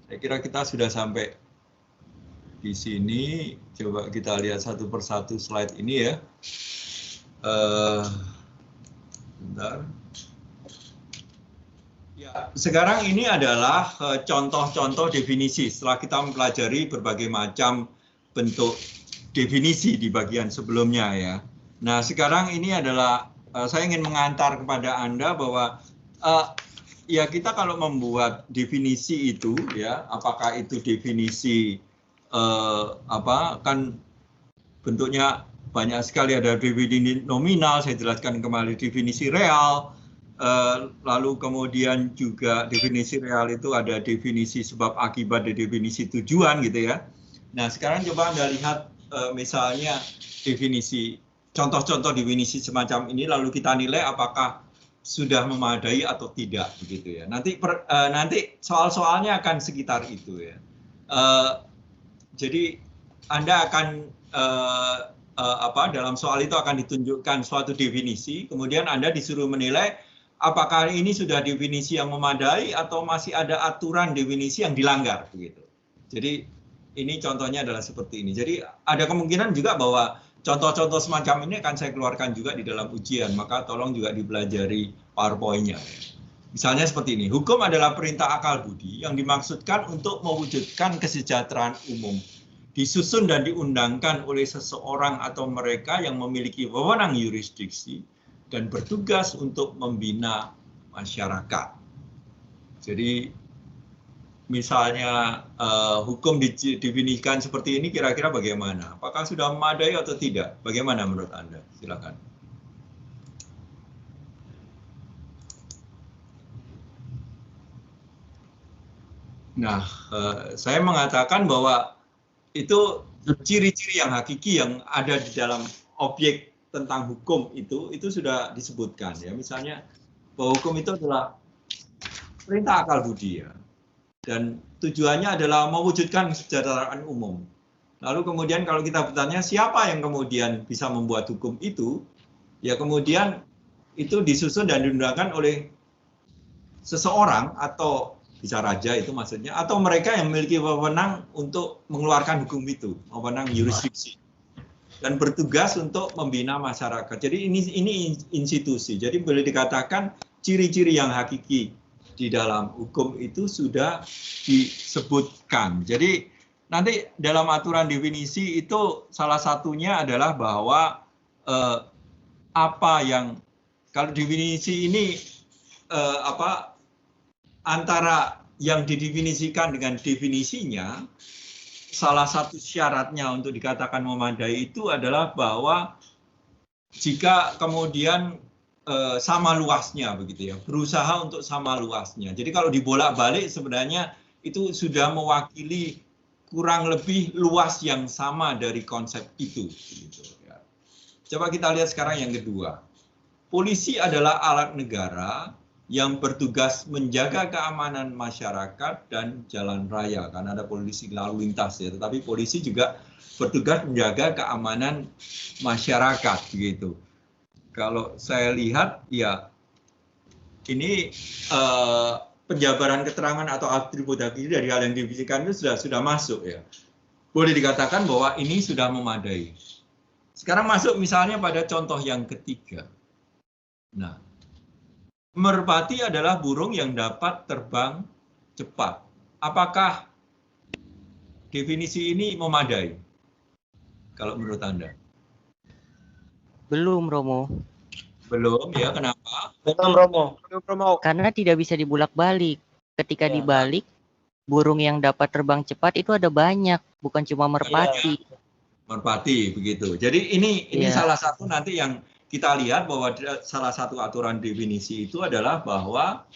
Saya kira kita sudah sampai di sini. Coba kita lihat satu persatu slide ini ya. Bentar. Ya, sekarang ini adalah contoh-contoh definisi setelah kita mempelajari berbagai macam bentuk definisi di bagian sebelumnya ya. Nah, sekarang ini adalah saya ingin mengantar kepada Anda bahwa ya kita kalau membuat definisi itu ya, apakah itu definisi kan bentuknya banyak sekali, ada definisi nominal, saya jelaskan kembali definisi real. Lalu kemudian juga definisi real itu ada definisi sebab akibat dan definisi tujuan gitu ya. Nah sekarang coba Anda lihat misalnya definisi, contoh-contoh definisi semacam ini, lalu kita nilai apakah sudah memadai atau tidak begitu ya. Nanti soal-soalnya akan sekitar itu ya. Jadi Anda akan dalam soal itu akan ditunjukkan suatu definisi, kemudian Anda disuruh menilai apakah ini sudah definisi yang memadai atau masih ada aturan definisi yang dilanggar begitu. Jadi ini contohnya adalah seperti ini. Jadi ada kemungkinan juga bahwa contoh-contoh semacam ini akan saya keluarkan juga di dalam ujian, maka tolong juga dipelajari PowerPoint-nya. Misalnya seperti ini, hukum adalah perintah akal budi yang dimaksudkan untuk mewujudkan kesejahteraan umum, disusun dan diundangkan oleh seseorang atau mereka yang memiliki wewenang yurisdiksi dan bertugas untuk membina masyarakat. Jadi misalnya hukum didefinisikan seperti ini, kira-kira bagaimana? Apakah sudah memadai atau tidak? Bagaimana menurut Anda? Silakan. Nah, saya mengatakan bahwa itu ciri-ciri yang hakiki yang ada di dalam objek tentang hukum itu sudah disebutkan ya. Misalnya bahwa hukum itu adalah perintah akal budi ya, dan tujuannya adalah mewujudkan kesejahteraan umum. Lalu kemudian kalau kita bertanya siapa yang kemudian bisa membuat hukum itu, ya kemudian itu disusun dan diundangkan oleh seseorang atau bisa raja itu maksudnya, atau mereka yang memiliki wewenang untuk mengeluarkan hukum itu, wewenang yurisdiksi, dan bertugas untuk membina masyarakat. Jadi ini institusi. Jadi boleh dikatakan ciri-ciri yang hakiki di dalam hukum itu sudah disebutkan. Jadi nanti dalam aturan definisi itu salah satunya adalah bahwa apa yang kalau definisi ini antara yang didefinisikan dengan definisinya, salah satu syaratnya untuk dikatakan memadai itu adalah bahwa jika kemudian sama luasnya begitu ya, berusaha untuk sama luasnya. Jadi kalau dibolak-balik sebenarnya itu sudah mewakili kurang lebih luas yang sama dari konsep itu. Gitu, ya. Coba kita lihat sekarang yang kedua. Polisi adalah alat negara yang bertugas menjaga keamanan masyarakat dan jalan raya, karena ada polisi lalu lintas ya, tetapi polisi juga bertugas menjaga keamanan masyarakat begitu. Kalau saya lihat ya ini penjabaran keterangan atau atribut hakiki dari hal yang didefinisikan itu sudah masuk ya. Boleh dikatakan bahwa ini sudah memadai. Sekarang masuk misalnya pada contoh yang ketiga. Nah, merpati adalah burung yang dapat terbang cepat. Apakah definisi ini memadai? Kalau menurut Anda? Belum, Romo. Belum ya, kenapa? Belum, Romo. Karena tidak bisa dibulak-balik. Ketika Ya. dibalik, burung yang dapat terbang cepat itu ada banyak, bukan cuma merpati. Merpati begitu. Jadi ini salah satu nanti yang kita lihat bahwa salah satu aturan definisi itu adalah bahwa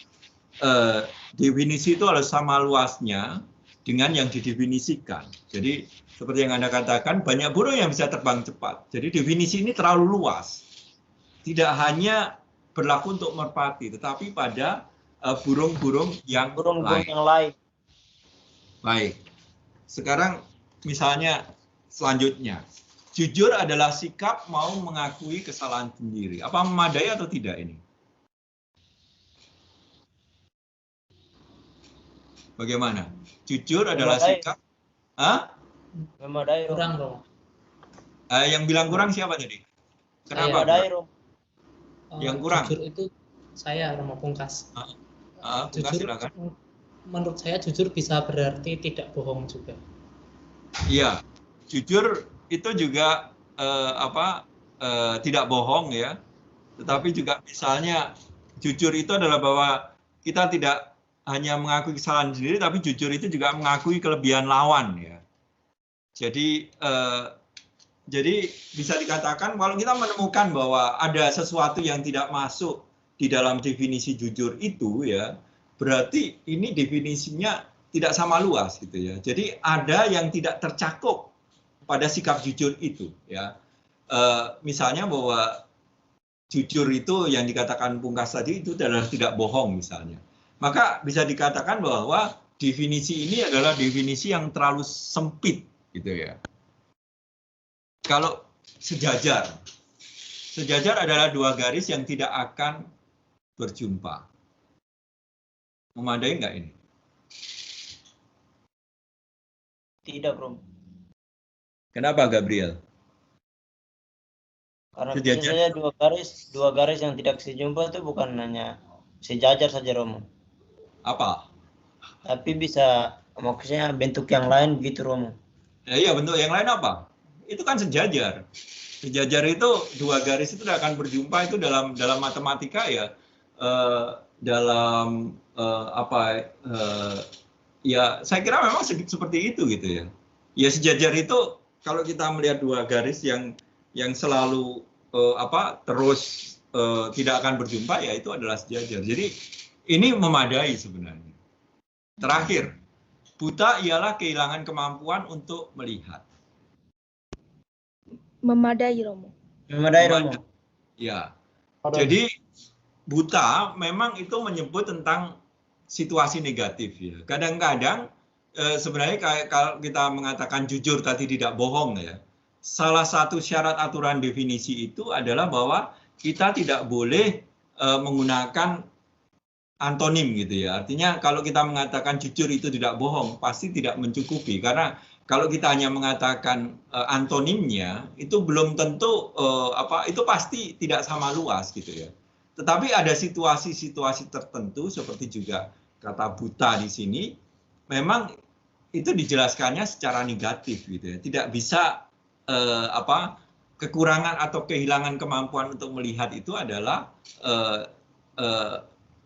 definisi itu harus sama luasnya dengan yang didefinisikan. Jadi seperti yang Anda katakan, banyak burung yang bisa terbang cepat. Jadi definisi ini terlalu luas. Tidak hanya berlaku untuk merpati, tetapi pada burung-burung yang lain. Baik. Sekarang misalnya selanjutnya. Jujur adalah sikap mau mengakui kesalahan sendiri. Apa memadai atau tidak ini? Bagaimana? Jujur adalah Memadai. sikap. Hah? Memadai, Romo. Kurang, Romo. Yang bilang kurang siapa tadi? Kenapa? Memadai, Romo. Yang kurang? Jujur itu saya, Romo Pungkas. Pungkas, Jujur, silakan. menurut saya jujur bisa berarti tidak bohong juga. Iya, jujur itu juga tidak bohong ya. Tetapi juga misalnya jujur itu adalah bahwa kita tidak hanya mengakui kesalahan sendiri, tapi jujur itu juga mengakui kelebihan lawan ya. Jadi bisa dikatakan kalau kita menemukan bahwa ada sesuatu yang tidak masuk di dalam definisi jujur itu ya, berarti ini definisinya tidak sama luas gitu ya. Jadi ada yang tidak tercakup pada sikap jujur itu ya. Misalnya bahwa jujur itu yang dikatakan Pungkas tadi itu adalah tidak bohong misalnya. Maka bisa dikatakan bahwa definisi ini adalah definisi yang terlalu sempit gitu ya. Kalau sejajar adalah dua garis yang tidak akan berjumpa. Memadai nggak ini? Tidak, Romo. Kenapa, Gabriel? Karena Sejajar. biasanya dua garis yang tidak sejumpa itu bukan hanya sejajar saja, Romo. Apa? Tapi bisa maksudnya bentuk yang lain begitu, Romo. Iya, bentuk yang lain apa? Itu kan sejajar. Sejajar itu dua garis itu tidak akan berjumpa itu dalam matematika ya. Ya saya kira memang seperti itu gitu ya. Ya sejajar itu kalau kita melihat dua garis yang selalu terus tidak akan berjumpa ya itu adalah sejajar. Jadi ini memadai sebenarnya. Terakhir, buta ialah kehilangan kemampuan untuk melihat. Memadai, Romo. Memadai, Romo. Ya. Jadi buta memang itu menyebut tentang situasi negatif ya. Kadang-kadang sebenarnya kalau kita mengatakan jujur tadi tidak bohong ya. Salah satu syarat aturan definisi itu adalah bahwa kita tidak boleh menggunakan antonim gitu ya. Artinya kalau kita mengatakan jujur itu tidak bohong pasti tidak mencukupi karena kalau kita hanya mengatakan antonimnya itu belum tentu itu pasti tidak sama luas gitu ya. Tetapi ada situasi-situasi tertentu seperti juga kata buta di sini memang itu dijelaskannya secara negatif gitu ya. Tidak bisa kekurangan atau kehilangan kemampuan untuk melihat itu adalah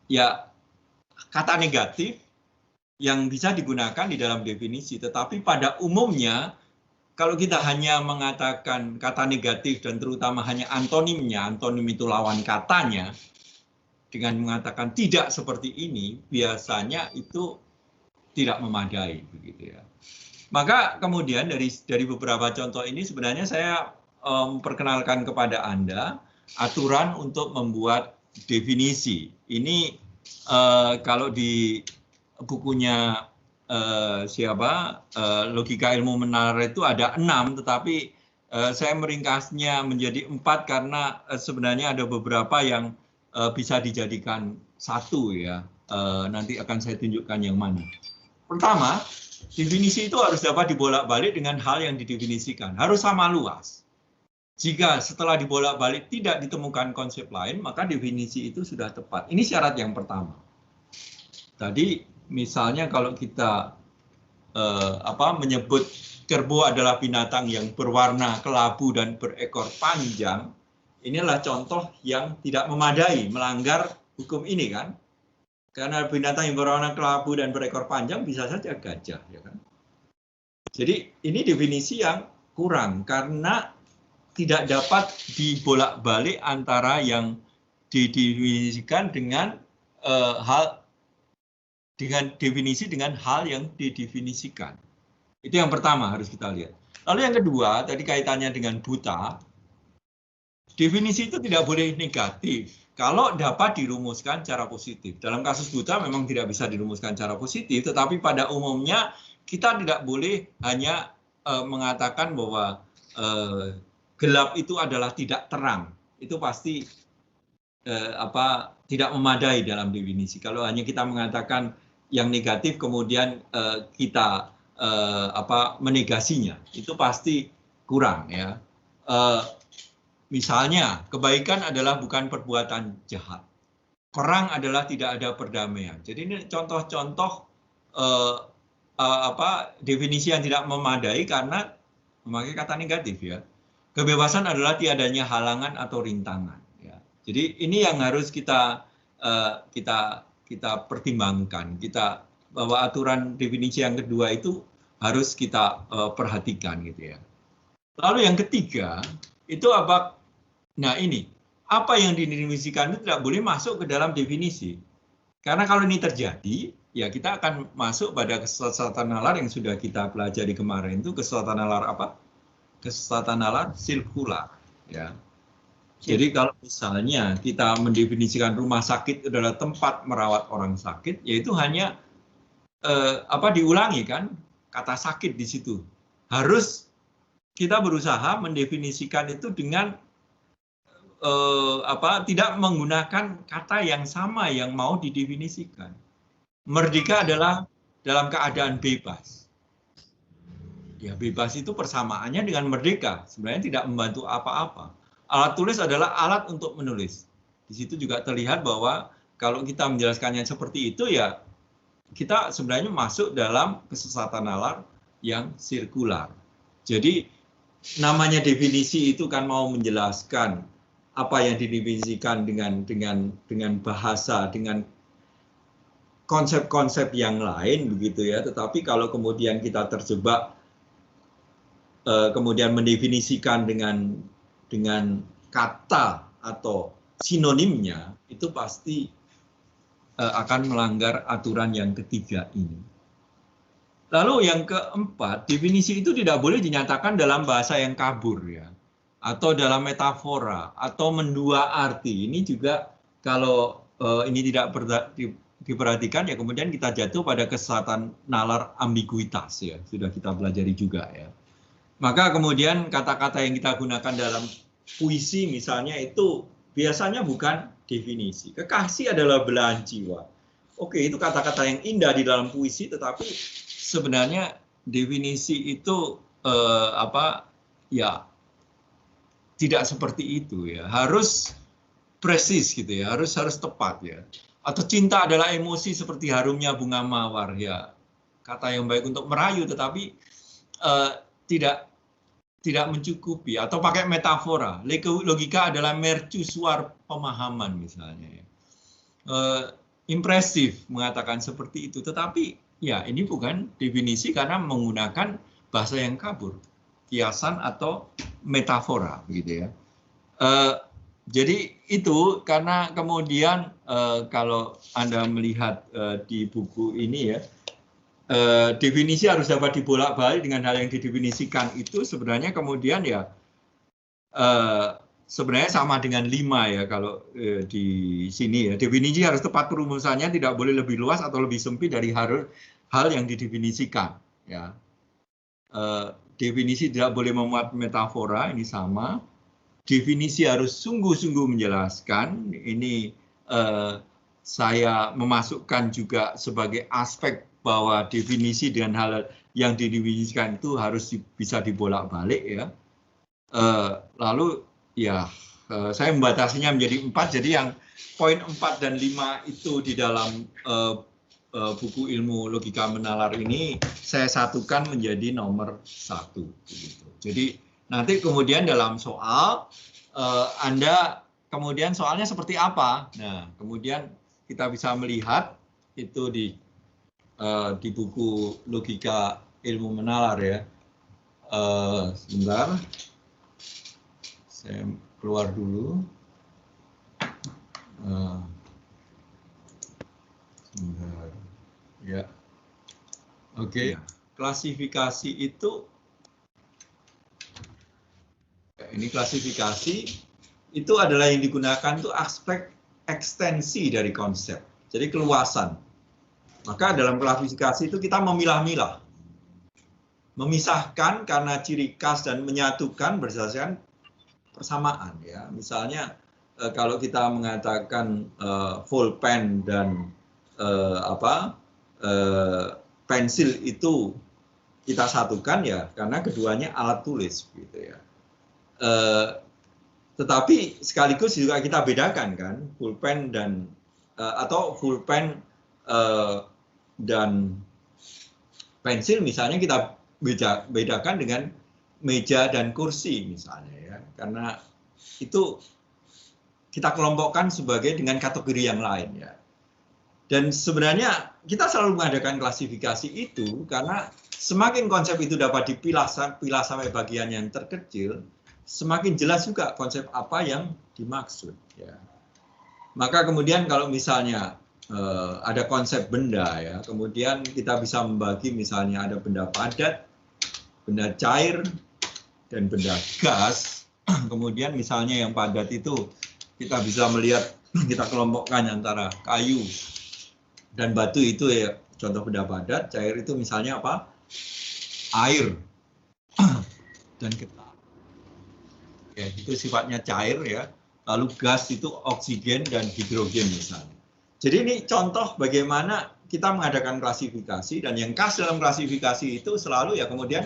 ya kata negatif yang bisa digunakan di dalam definisi. Tetapi pada umumnya kalau kita hanya mengatakan kata negatif dan terutama hanya antonimnya, antonim itu lawan katanya, dengan mengatakan tidak seperti ini, biasanya itu tidak memadai begitu ya. Maka kemudian dari beberapa contoh ini sebenarnya saya memperkenalkan kepada Anda aturan untuk membuat definisi. Ini kalau di bukunya Logika Ilmu Menalar itu ada 6, tetapi saya meringkasnya menjadi 4 karena sebenarnya ada beberapa yang bisa dijadikan satu ya. Nanti akan saya tunjukkan yang mana. Pertama, definisi itu harus dapat dibolak-balik dengan hal yang didefinisikan. Harus sama luas. Jika setelah dibolak-balik tidak ditemukan konsep lain, maka definisi itu sudah tepat. Ini syarat yang pertama. Tadi misalnya kalau kita menyebut kerbau adalah binatang yang berwarna kelabu dan berekor panjang, inilah contoh yang tidak memadai, melanggar hukum ini kan. Karena binatang yang berwarna kelabu dan berekor panjang bisa saja gajah, ya kan. Jadi ini definisi yang kurang karena tidak dapat dibolak-balik antara yang didefinisikan dengan definisi dengan hal yang didefinisikan. Itu yang pertama harus kita lihat. Lalu yang kedua, tadi kaitannya dengan buta. Definisi itu tidak boleh negatif kalau dapat dirumuskan secara positif. Dalam kasus buta memang tidak bisa dirumuskan secara positif, tetapi pada umumnya kita tidak boleh hanya mengatakan bahwa gelap itu adalah tidak terang. Itu pasti tidak memadai dalam definisi. Kalau hanya kita mengatakan yang negatif kemudian kita menegasinya, itu pasti kurang ya. Misalnya kebaikan adalah bukan perbuatan jahat, perang adalah tidak ada perdamaian. Jadi ini contoh-contoh definisi yang tidak memadai karena memakai kata negatif ya. Kebebasan adalah tiadanya halangan atau rintangan. Ya. Jadi ini yang harus kita pertimbangkan. Bahwa aturan definisi yang kedua itu harus kita perhatikan gitu ya. Lalu yang ketiga itu apa? Nah ini apa yang didefinisikan itu tidak boleh masuk ke dalam definisi. Karena kalau ini terjadi, ya kita akan masuk pada kesesatan nalar yang sudah kita pelajari kemarin itu kesesatan nalar apa? Kesesatan nalar sirkular. Ya. Jadi kalau misalnya kita mendefinisikan rumah sakit adalah tempat merawat orang sakit, yaitu hanya diulangi kan kata sakit di situ. Harus kita berusaha mendefinisikan itu dengan tidak menggunakan kata yang sama yang mau didefinisikan. Merdeka adalah dalam keadaan bebas. Ya bebas itu persamaannya dengan merdeka. Sebenarnya tidak membantu apa-apa. Alat tulis adalah alat untuk menulis. Di situ juga terlihat bahwa kalau kita menjelaskannya seperti itu ya kita sebenarnya masuk dalam kesesatan nalar yang sirkular. Jadi namanya definisi itu kan mau menjelaskan apa yang didefinisikan dengan bahasa, dengan konsep-konsep yang lain begitu ya. Tetapi kalau kemudian kita terjebak kemudian mendefinisikan dengan kata atau sinonimnya, itu pasti akan melanggar aturan yang ketiga ini. Lalu yang keempat, definisi itu tidak boleh dinyatakan dalam bahasa yang kabur ya, atau dalam metafora, atau mendua arti. Ini juga kalau ini tidak diperhatikan ya kemudian kita jatuh pada kesesatan nalar ambiguitas ya, sudah kita pelajari juga ya. Maka kemudian kata-kata yang kita gunakan dalam puisi misalnya itu biasanya bukan definisi. Kekasih adalah belahan jiwa. Oke, itu kata-kata yang indah di dalam puisi, tetapi sebenarnya definisi itu tidak seperti itu ya. Harus presis gitu ya, harus tepat ya. Atau cinta adalah emosi seperti harumnya bunga mawar ya. Kata yang baik untuk merayu, tetapi tidak mencukupi. Atau pakai metafora, logika adalah mercusuar pemahaman misalnya ya. Impresif mengatakan seperti itu, tetapi ya ini bukan definisi karena menggunakan bahasa yang kabur, kiasan atau metafora gitu ya. Jadi itu karena kemudian kalau Anda melihat di buku ini ya, definisi harus dapat dibolak-balik dengan hal yang didefinisikan itu sebenarnya kemudian ya sebenarnya sama dengan 5 ya kalau di sini ya. Definisi harus tepat perumusannya, tidak boleh lebih luas atau lebih sempit dari hal yang didefinisikan ya. Definisi tidak boleh memuat metafora, ini sama. Definisi harus sungguh-sungguh menjelaskan, ini saya memasukkan juga sebagai aspek bahwa definisi dengan hal yang didefinisikan itu harus bisa dibolak-balik ya. Lalu ya saya membatasinya menjadi 4, jadi yang poin 4 dan 5 itu di dalam buku ilmu logika menalar ini saya satukan menjadi nomor 1. Gitu. Jadi nanti kemudian dalam soal Anda kemudian soalnya seperti apa? Nah kemudian kita bisa melihat itu di buku logika ilmu menalar ya. Sebentar, saya keluar dulu. Sebentar, ya. Oke. Klasifikasi itu, ini klasifikasi itu adalah yang digunakan untuk aspek ekstensi dari konsep. Jadi keluasan. Maka dalam klasifikasi itu kita memilah-milah, memisahkan karena ciri khas dan menyatukan berdasarkan persamaan ya. Misalnya kalau kita mengatakan full pen dan pensil itu kita satukan ya karena keduanya alat tulis gitu ya. Tetapi sekaligus juga kita bedakan kan pulpen dan atau pulpen dan pensil misalnya kita bedakan dengan meja dan kursi misalnya ya, karena itu kita kelompokkan sebagai dengan kategori yang lain ya. Dan sebenarnya kita selalu mengadakan klasifikasi itu karena semakin konsep itu dapat dipilah sampai bagian yang terkecil, semakin jelas juga konsep apa yang dimaksud ya. Maka kemudian kalau misalnya ada konsep benda ya, kemudian kita bisa membagi misalnya ada benda padat, benda cair, dan benda gas. Kemudian misalnya yang padat itu kita bisa melihat, kita kelompokkan antara kayu dan batu itu ya contoh benda padat. Cair itu misalnya apa? Air dan getah. Ya, itu sifatnya cair ya. Lalu gas itu oksigen dan hidrogen misalnya. Jadi ini contoh bagaimana kita mengadakan klasifikasi, dan yang khas dalam klasifikasi itu selalu ya kemudian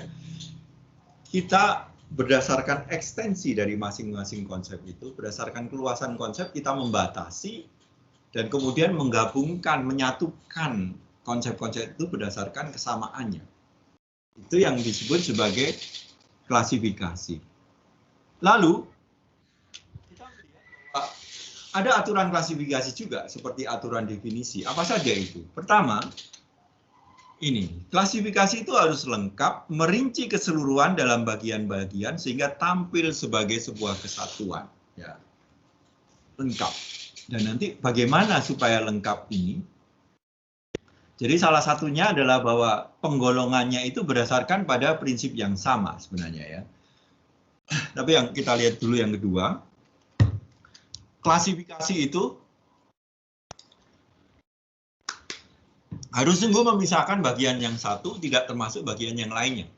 kita berdasarkan ekstensi dari masing-masing konsep itu, berdasarkan keluasan konsep kita membatasi dan kemudian menggabungkan, menyatukan konsep-konsep itu berdasarkan kesamaannya. Itu yang disebut sebagai klasifikasi. Lalu kita melihat bahwa ada aturan klasifikasi juga seperti aturan definisi. Apa saja itu? Pertama, ini, klasifikasi itu harus lengkap, merinci keseluruhan dalam bagian-bagian sehingga tampil sebagai sebuah kesatuan. Ya. Lengkap. Dan nanti bagaimana supaya lengkap ini? Jadi salah satunya adalah bahwa penggolongannya itu berdasarkan pada prinsip yang sama sebenarnya ya. Tapi yang kita lihat dulu yang kedua, klasifikasi itu harus sungguh memisahkan bagian yang satu tidak termasuk bagian yang lainnya.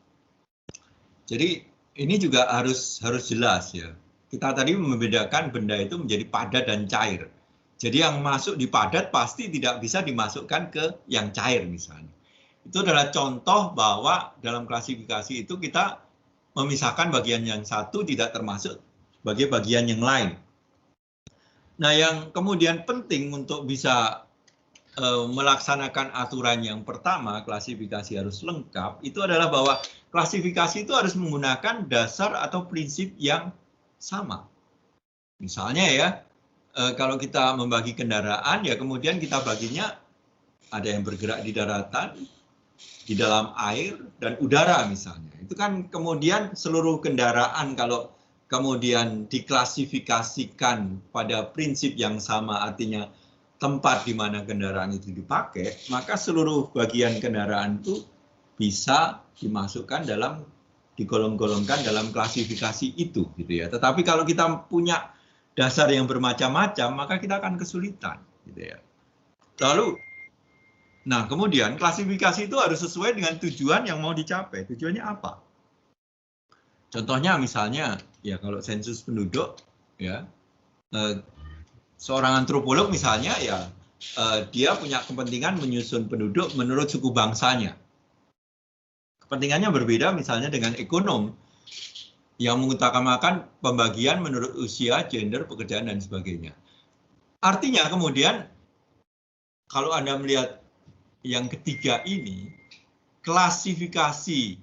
Jadi ini juga harus jelas ya. Kita tadi membedakan benda itu menjadi padat dan cair. Jadi yang masuk di padat pasti tidak bisa dimasukkan ke yang cair misalnya. Itu adalah contoh bahwa dalam klasifikasi itu kita memisahkan bagian yang satu tidak termasuk sebagai bagian yang lain. Nah, yang kemudian penting untuk bisa melaksanakan aturan yang pertama, klasifikasi harus lengkap, itu adalah bahwa klasifikasi itu harus menggunakan dasar atau prinsip yang sama. Misalnya ya, kalau kita membagi kendaraan, ya kemudian kita baginya ada yang bergerak di daratan, di dalam air, dan udara misalnya. Itu kan kemudian seluruh kendaraan kalau kemudian diklasifikasikan pada prinsip yang sama, artinya tempat di mana kendaraan itu dipakai, maka seluruh bagian kendaraan itu bisa dimasukkan dalam, digolong-golongkan dalam klasifikasi itu, gitu ya. Tetapi kalau kita punya dasar yang bermacam-macam, maka kita akan kesulitan, gitu ya. Lalu, nah kemudian klasifikasi itu harus sesuai dengan tujuan yang mau dicapai. Tujuannya apa? Contohnya misalnya, ya kalau sensus penduduk, ya seorang antropolog misalnya, ya dia punya kepentingan menyusun penduduk menurut suku bangsanya. Kepentingannya berbeda misalnya dengan ekonom yang mengutamakan pembagian menurut usia, gender, pekerjaan, dan sebagainya. Artinya kemudian, kalau Anda melihat yang ketiga ini, klasifikasi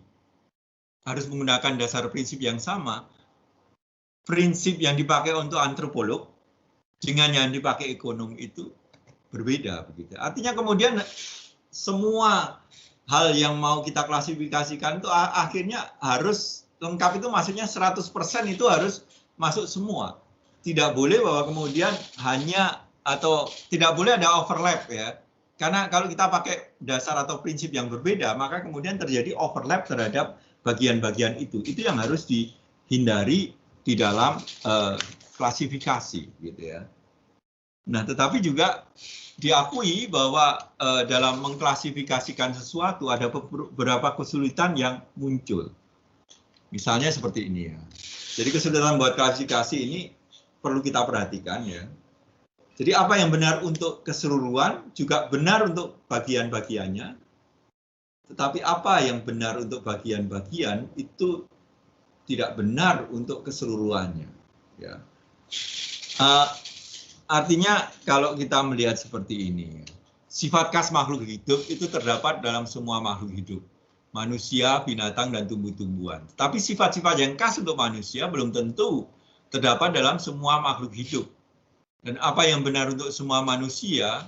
harus menggunakan dasar prinsip yang sama. Prinsip yang dipakai untuk antropolog dengan yang dipakai ekonom itu berbeda begitu. Artinya kemudian semua hal yang mau kita klasifikasikan itu akhirnya harus lengkap, itu maksudnya 100% itu harus masuk semua. Tidak boleh bahwa kemudian hanya atau tidak boleh ada overlap ya. Karena kalau kita pakai dasar atau prinsip yang berbeda, maka kemudian terjadi overlap terhadap bagian-bagian itu. Itu yang harus dihindari di dalam klasifikasi gitu ya. Nah, tetapi juga diakui bahwa dalam mengklasifikasikan sesuatu ada beberapa kesulitan yang muncul. Misalnya seperti ini ya. Jadi kesulitan buat klasifikasi ini perlu kita perhatikan ya. Jadi apa yang benar untuk keseluruhan juga benar untuk bagian-bagiannya. Tetapi apa yang benar untuk bagian-bagian itu tidak benar untuk keseluruhannya. Ya. Artinya kalau kita melihat seperti ini, sifat khas makhluk hidup itu terdapat dalam semua makhluk hidup. Manusia, binatang, dan tumbuh-tumbuhan. Tapi sifat-sifat yang khas untuk manusia belum tentu terdapat dalam semua makhluk hidup. Dan apa yang benar untuk semua manusia,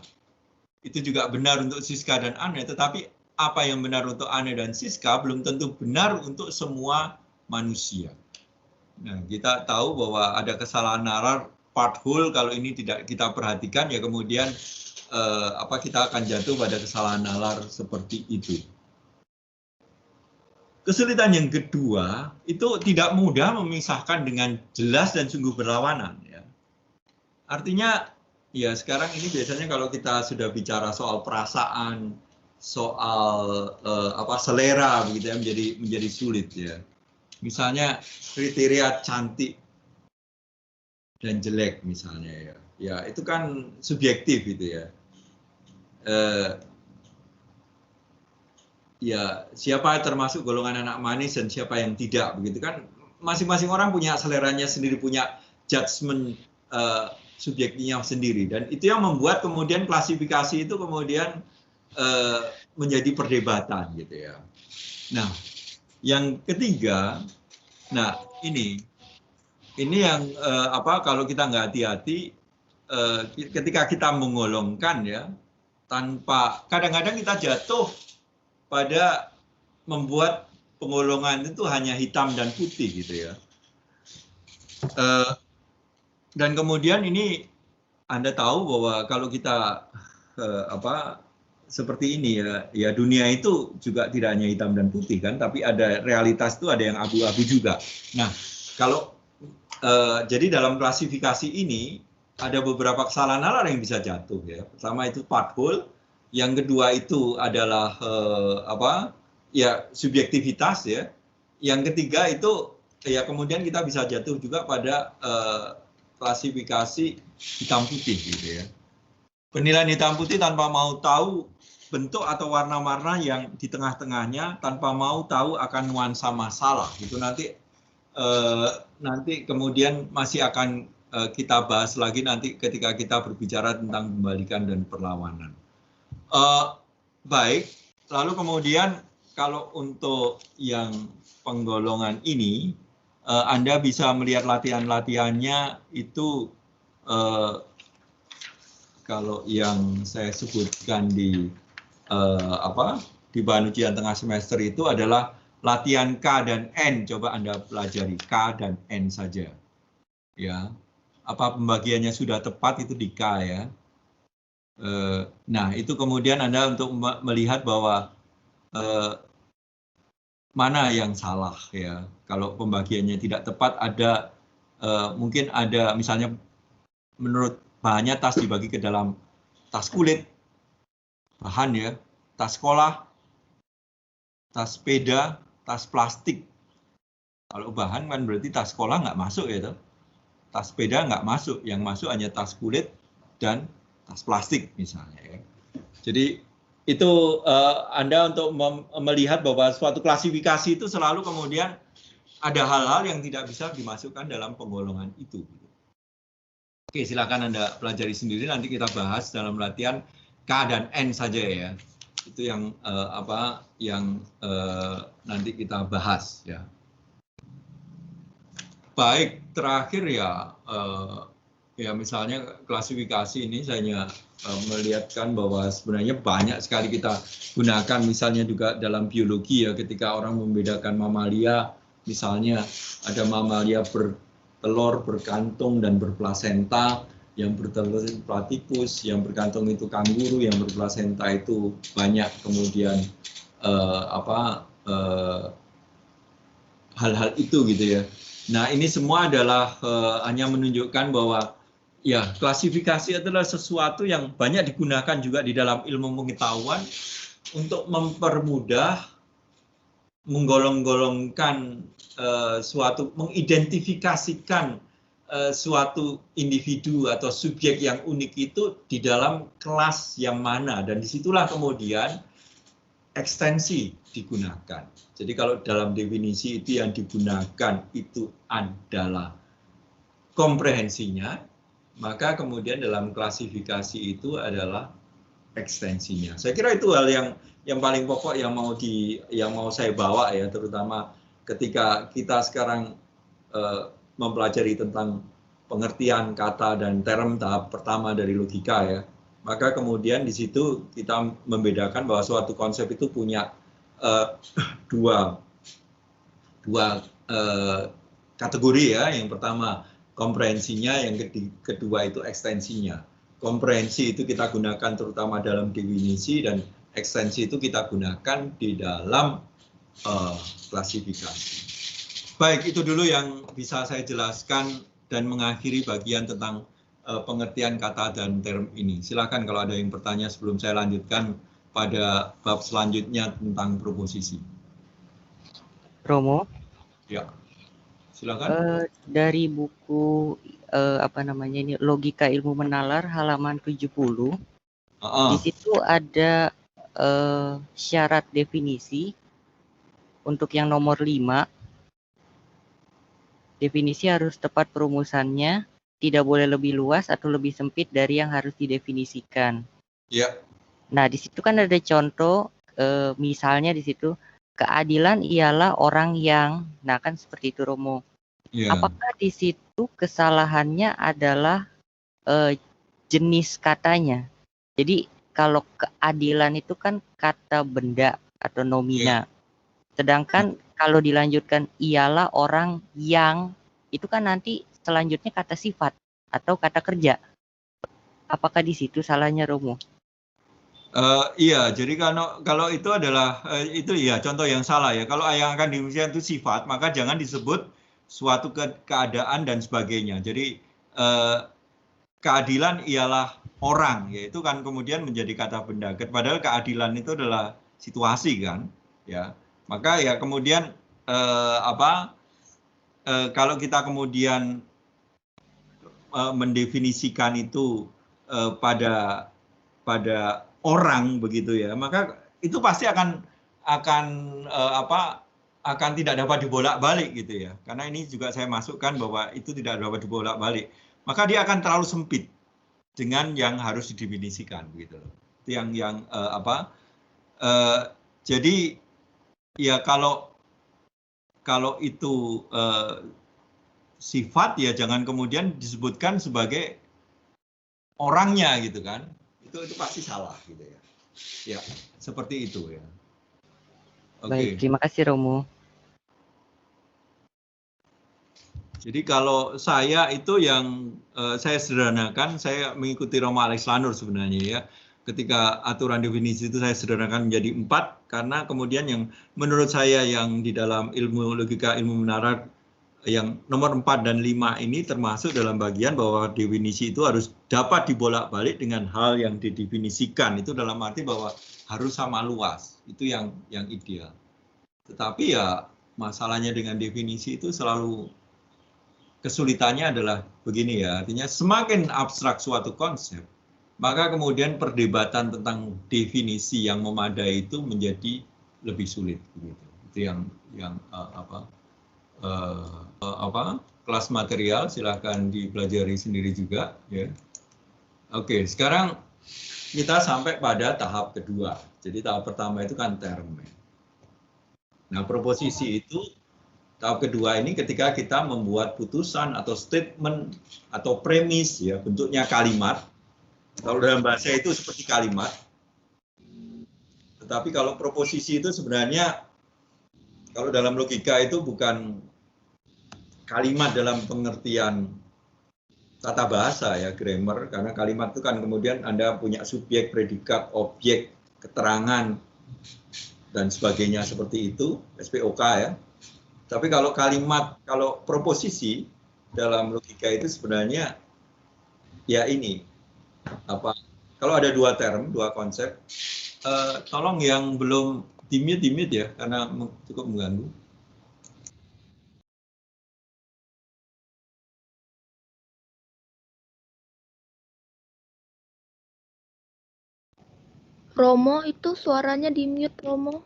itu juga benar untuk Siska dan Anne, tetapi apa yang benar untuk Anne dan Siska belum tentu benar untuk semua manusia. Nah, kita tahu bahwa ada kesalahan nalar part whole, kalau ini tidak kita perhatikan ya kemudian kita akan jatuh pada kesalahan nalar seperti itu. Kesulitan yang kedua itu tidak mudah memisahkan dengan jelas dan sungguh berlawanan ya. Artinya ya sekarang ini biasanya kalau kita sudah bicara soal perasaan, soal selera begitu ya menjadi sulit ya. Misalnya kriteria cantik dan jelek misalnya ya. Ya itu kan subjektif gitu ya. Ya siapa termasuk golongan anak manis dan siapa yang tidak begitu kan, masing-masing orang punya seleranya sendiri, punya judgement subjektifnya sendiri, dan itu yang membuat kemudian klasifikasi itu kemudian menjadi perdebatan gitu ya. Nah, yang ketiga, nah ini yang kalau kita nggak hati-hati ketika kita menggolongkan ya, tanpa kadang-kadang kita jatuh pada membuat penggolongan itu hanya hitam dan putih gitu ya. Dan kemudian ini Anda tahu bahwa kalau kita seperti ini ya dunia itu juga tidak hanya hitam dan putih kan, tapi ada realitas itu ada yang abu-abu juga. Nah, kalau jadi dalam klasifikasi ini ada beberapa kesalahan nalar yang bisa jatuh ya. Pertama itu part whole, yang kedua itu adalah subjektivitas ya. Yang ketiga itu ya kemudian kita bisa jatuh juga pada klasifikasi hitam putih gitu ya. Penilaian hitam putih tanpa mau tahu bentuk atau warna-warna yang di tengah-tengahnya, tanpa mau tahu akan nuansa masalah. Itu nanti kemudian masih akan kita bahas lagi nanti ketika kita berbicara tentang pembalikan dan perlawanan. Baik, lalu kemudian kalau untuk yang penggolongan ini, Anda bisa melihat latihan-latihannya itu kalau yang saya sebutkan di bahan ujian tengah semester itu adalah latihan K dan N. Coba Anda pelajari K dan N saja. Ya, apa pembagiannya sudah tepat itu di K ya. Nah, itu kemudian Anda untuk melihat bahwa mana yang salah ya. Kalau pembagiannya tidak tepat, ada mungkin ada misalnya menurut bahannya tas dibagi ke dalam tas kulit, bahan ya, tas sekolah, tas sepeda, tas plastik. Kalau bahan kan berarti tas sekolah nggak masuk ya, tas sepeda nggak masuk, yang masuk hanya tas kulit dan tas plastik misalnya ya. Jadi itu Anda untuk melihat bahwa suatu klasifikasi itu selalu kemudian ada hal-hal yang tidak bisa dimasukkan dalam penggolongan itu. Oke, silakan Anda pelajari sendiri, nanti kita bahas dalam latihan K dan N saja ya. Itu yang nanti kita bahas ya. Baik, terakhir ya misalnya klasifikasi ini saya melihatkan bahwa sebenarnya banyak sekali kita gunakan, misalnya juga dalam biologi ya, ketika orang membedakan mamalia, misalnya ada mamalia bertelur, berkantung, dan berplasenta. Yang bertelur itu platypus, yang berkantung itu kanguru, yang berplasenta itu banyak kemudian hal-hal itu gitu ya. Nah, ini semua adalah hanya menunjukkan bahwa ya klasifikasi adalah sesuatu yang banyak digunakan juga di dalam ilmu pengetahuan untuk mempermudah menggolong-golongkan suatu, mengidentifikasikan suatu individu atau subjek yang unik itu di dalam kelas yang mana, dan disitulah kemudian ekstensi digunakan. Jadi kalau dalam definisi itu yang digunakan itu adalah komprehensinya, maka kemudian dalam klasifikasi itu adalah ekstensinya. Saya kira itu hal yang paling pokok yang mau saya bawa ya, terutama ketika kita sekarang mempelajari tentang pengertian kata dan term tahap pertama dari logika ya, maka kemudian di situ kita membedakan bahwa suatu konsep itu punya dua kategori ya. Yang pertama komprehensinya, yang kedua itu ekstensinya. Komprehensi itu kita gunakan terutama dalam definisi, dan ekstensi itu kita gunakan di dalam klasifikasi. Baik, itu dulu yang bisa saya jelaskan dan mengakhiri bagian tentang pengertian kata dan term ini. Silakan kalau ada yang bertanya sebelum saya lanjutkan pada bab selanjutnya tentang proposisi. Romo, Ya, silakan. dari buku apa namanya ini, Logika Ilmu Menalar halaman 70. Di situ ada syarat definisi untuk yang nomor 5. Definisi harus tepat perumusannya, tidak boleh lebih luas atau lebih sempit dari yang harus didefinisikan. Ya. Nah, di situ kan ada contoh, misalnya di situ keadilan ialah orang yang, nah kan seperti itu Romo. Ya. Apakah di situ kesalahannya adalah jenis katanya? Jadi kalau keadilan itu kan kata benda atau nomina. Sedangkan kalau dilanjutkan ialah orang yang, itu kan nanti selanjutnya kata sifat atau kata kerja. Apakah di situ salahnya Romo? Iya, jadi kalau itu adalah itu ya contoh yang salah ya. Kalau yang akan dimaksudkan itu sifat, maka jangan disebut suatu keadaan dan sebagainya. Jadi keadilan ialah orang, yaitu kan kemudian menjadi kata benda. Padahal keadilan itu adalah situasi kan, ya. Maka ya kemudian kalau kita kemudian mendefinisikan itu pada orang begitu ya, maka itu pasti akan tidak dapat dibolak-balik gitu ya. Karena ini juga saya masukkan bahwa itu tidak dapat dibolak-balik. Maka dia akan terlalu sempit dengan yang harus didefinisikan gitu loh. Itu yang jadi ya kalau itu sifat ya jangan kemudian disebutkan sebagai orangnya gitu kan. Itu pasti salah gitu ya. Ya, seperti itu ya. Baik, terima kasih Romo. Jadi kalau saya itu yang saya sederhanakan, saya mengikuti Romo Alex Lanur sebenarnya ya. Ketika aturan definisi itu saya sederhanakan menjadi 4, karena kemudian yang menurut saya yang di dalam ilmu logika ilmu menalar yang nomor 4 dan 5 ini termasuk dalam bagian bahwa definisi itu harus dapat dibolak-balik dengan hal yang didefinisikan. Itu dalam arti bahwa harus sama luas. Itu yang ideal. Tetapi ya masalahnya dengan definisi itu selalu kesulitannya adalah begini ya. Artinya semakin abstrak suatu konsep, maka kemudian perdebatan tentang definisi yang memadai itu menjadi lebih sulit. Begitu. Itu yang kelas material silahkan dipelajari sendiri juga ya. Oke, sekarang kita sampai pada tahap kedua. Jadi tahap pertama itu kan term. Nah, proposisi itu tahap kedua ini ketika kita membuat putusan atau statement atau premis ya, bentuknya kalimat. Kalau dalam bahasa itu seperti kalimat. Tetapi kalau proposisi itu sebenarnya kalau dalam logika itu bukan kalimat dalam pengertian tata bahasa ya, grammar, karena kalimat itu kan kemudian Anda punya subjek, predikat, objek, keterangan dan sebagainya seperti itu, SPOK ya. Tapi kalau kalimat, kalau proposisi dalam logika itu sebenarnya ya ini kalau ada dua term, dua konsep, tolong yang belum di-mute ya karena cukup mengganggu. Romo itu suaranya di mute, Romo.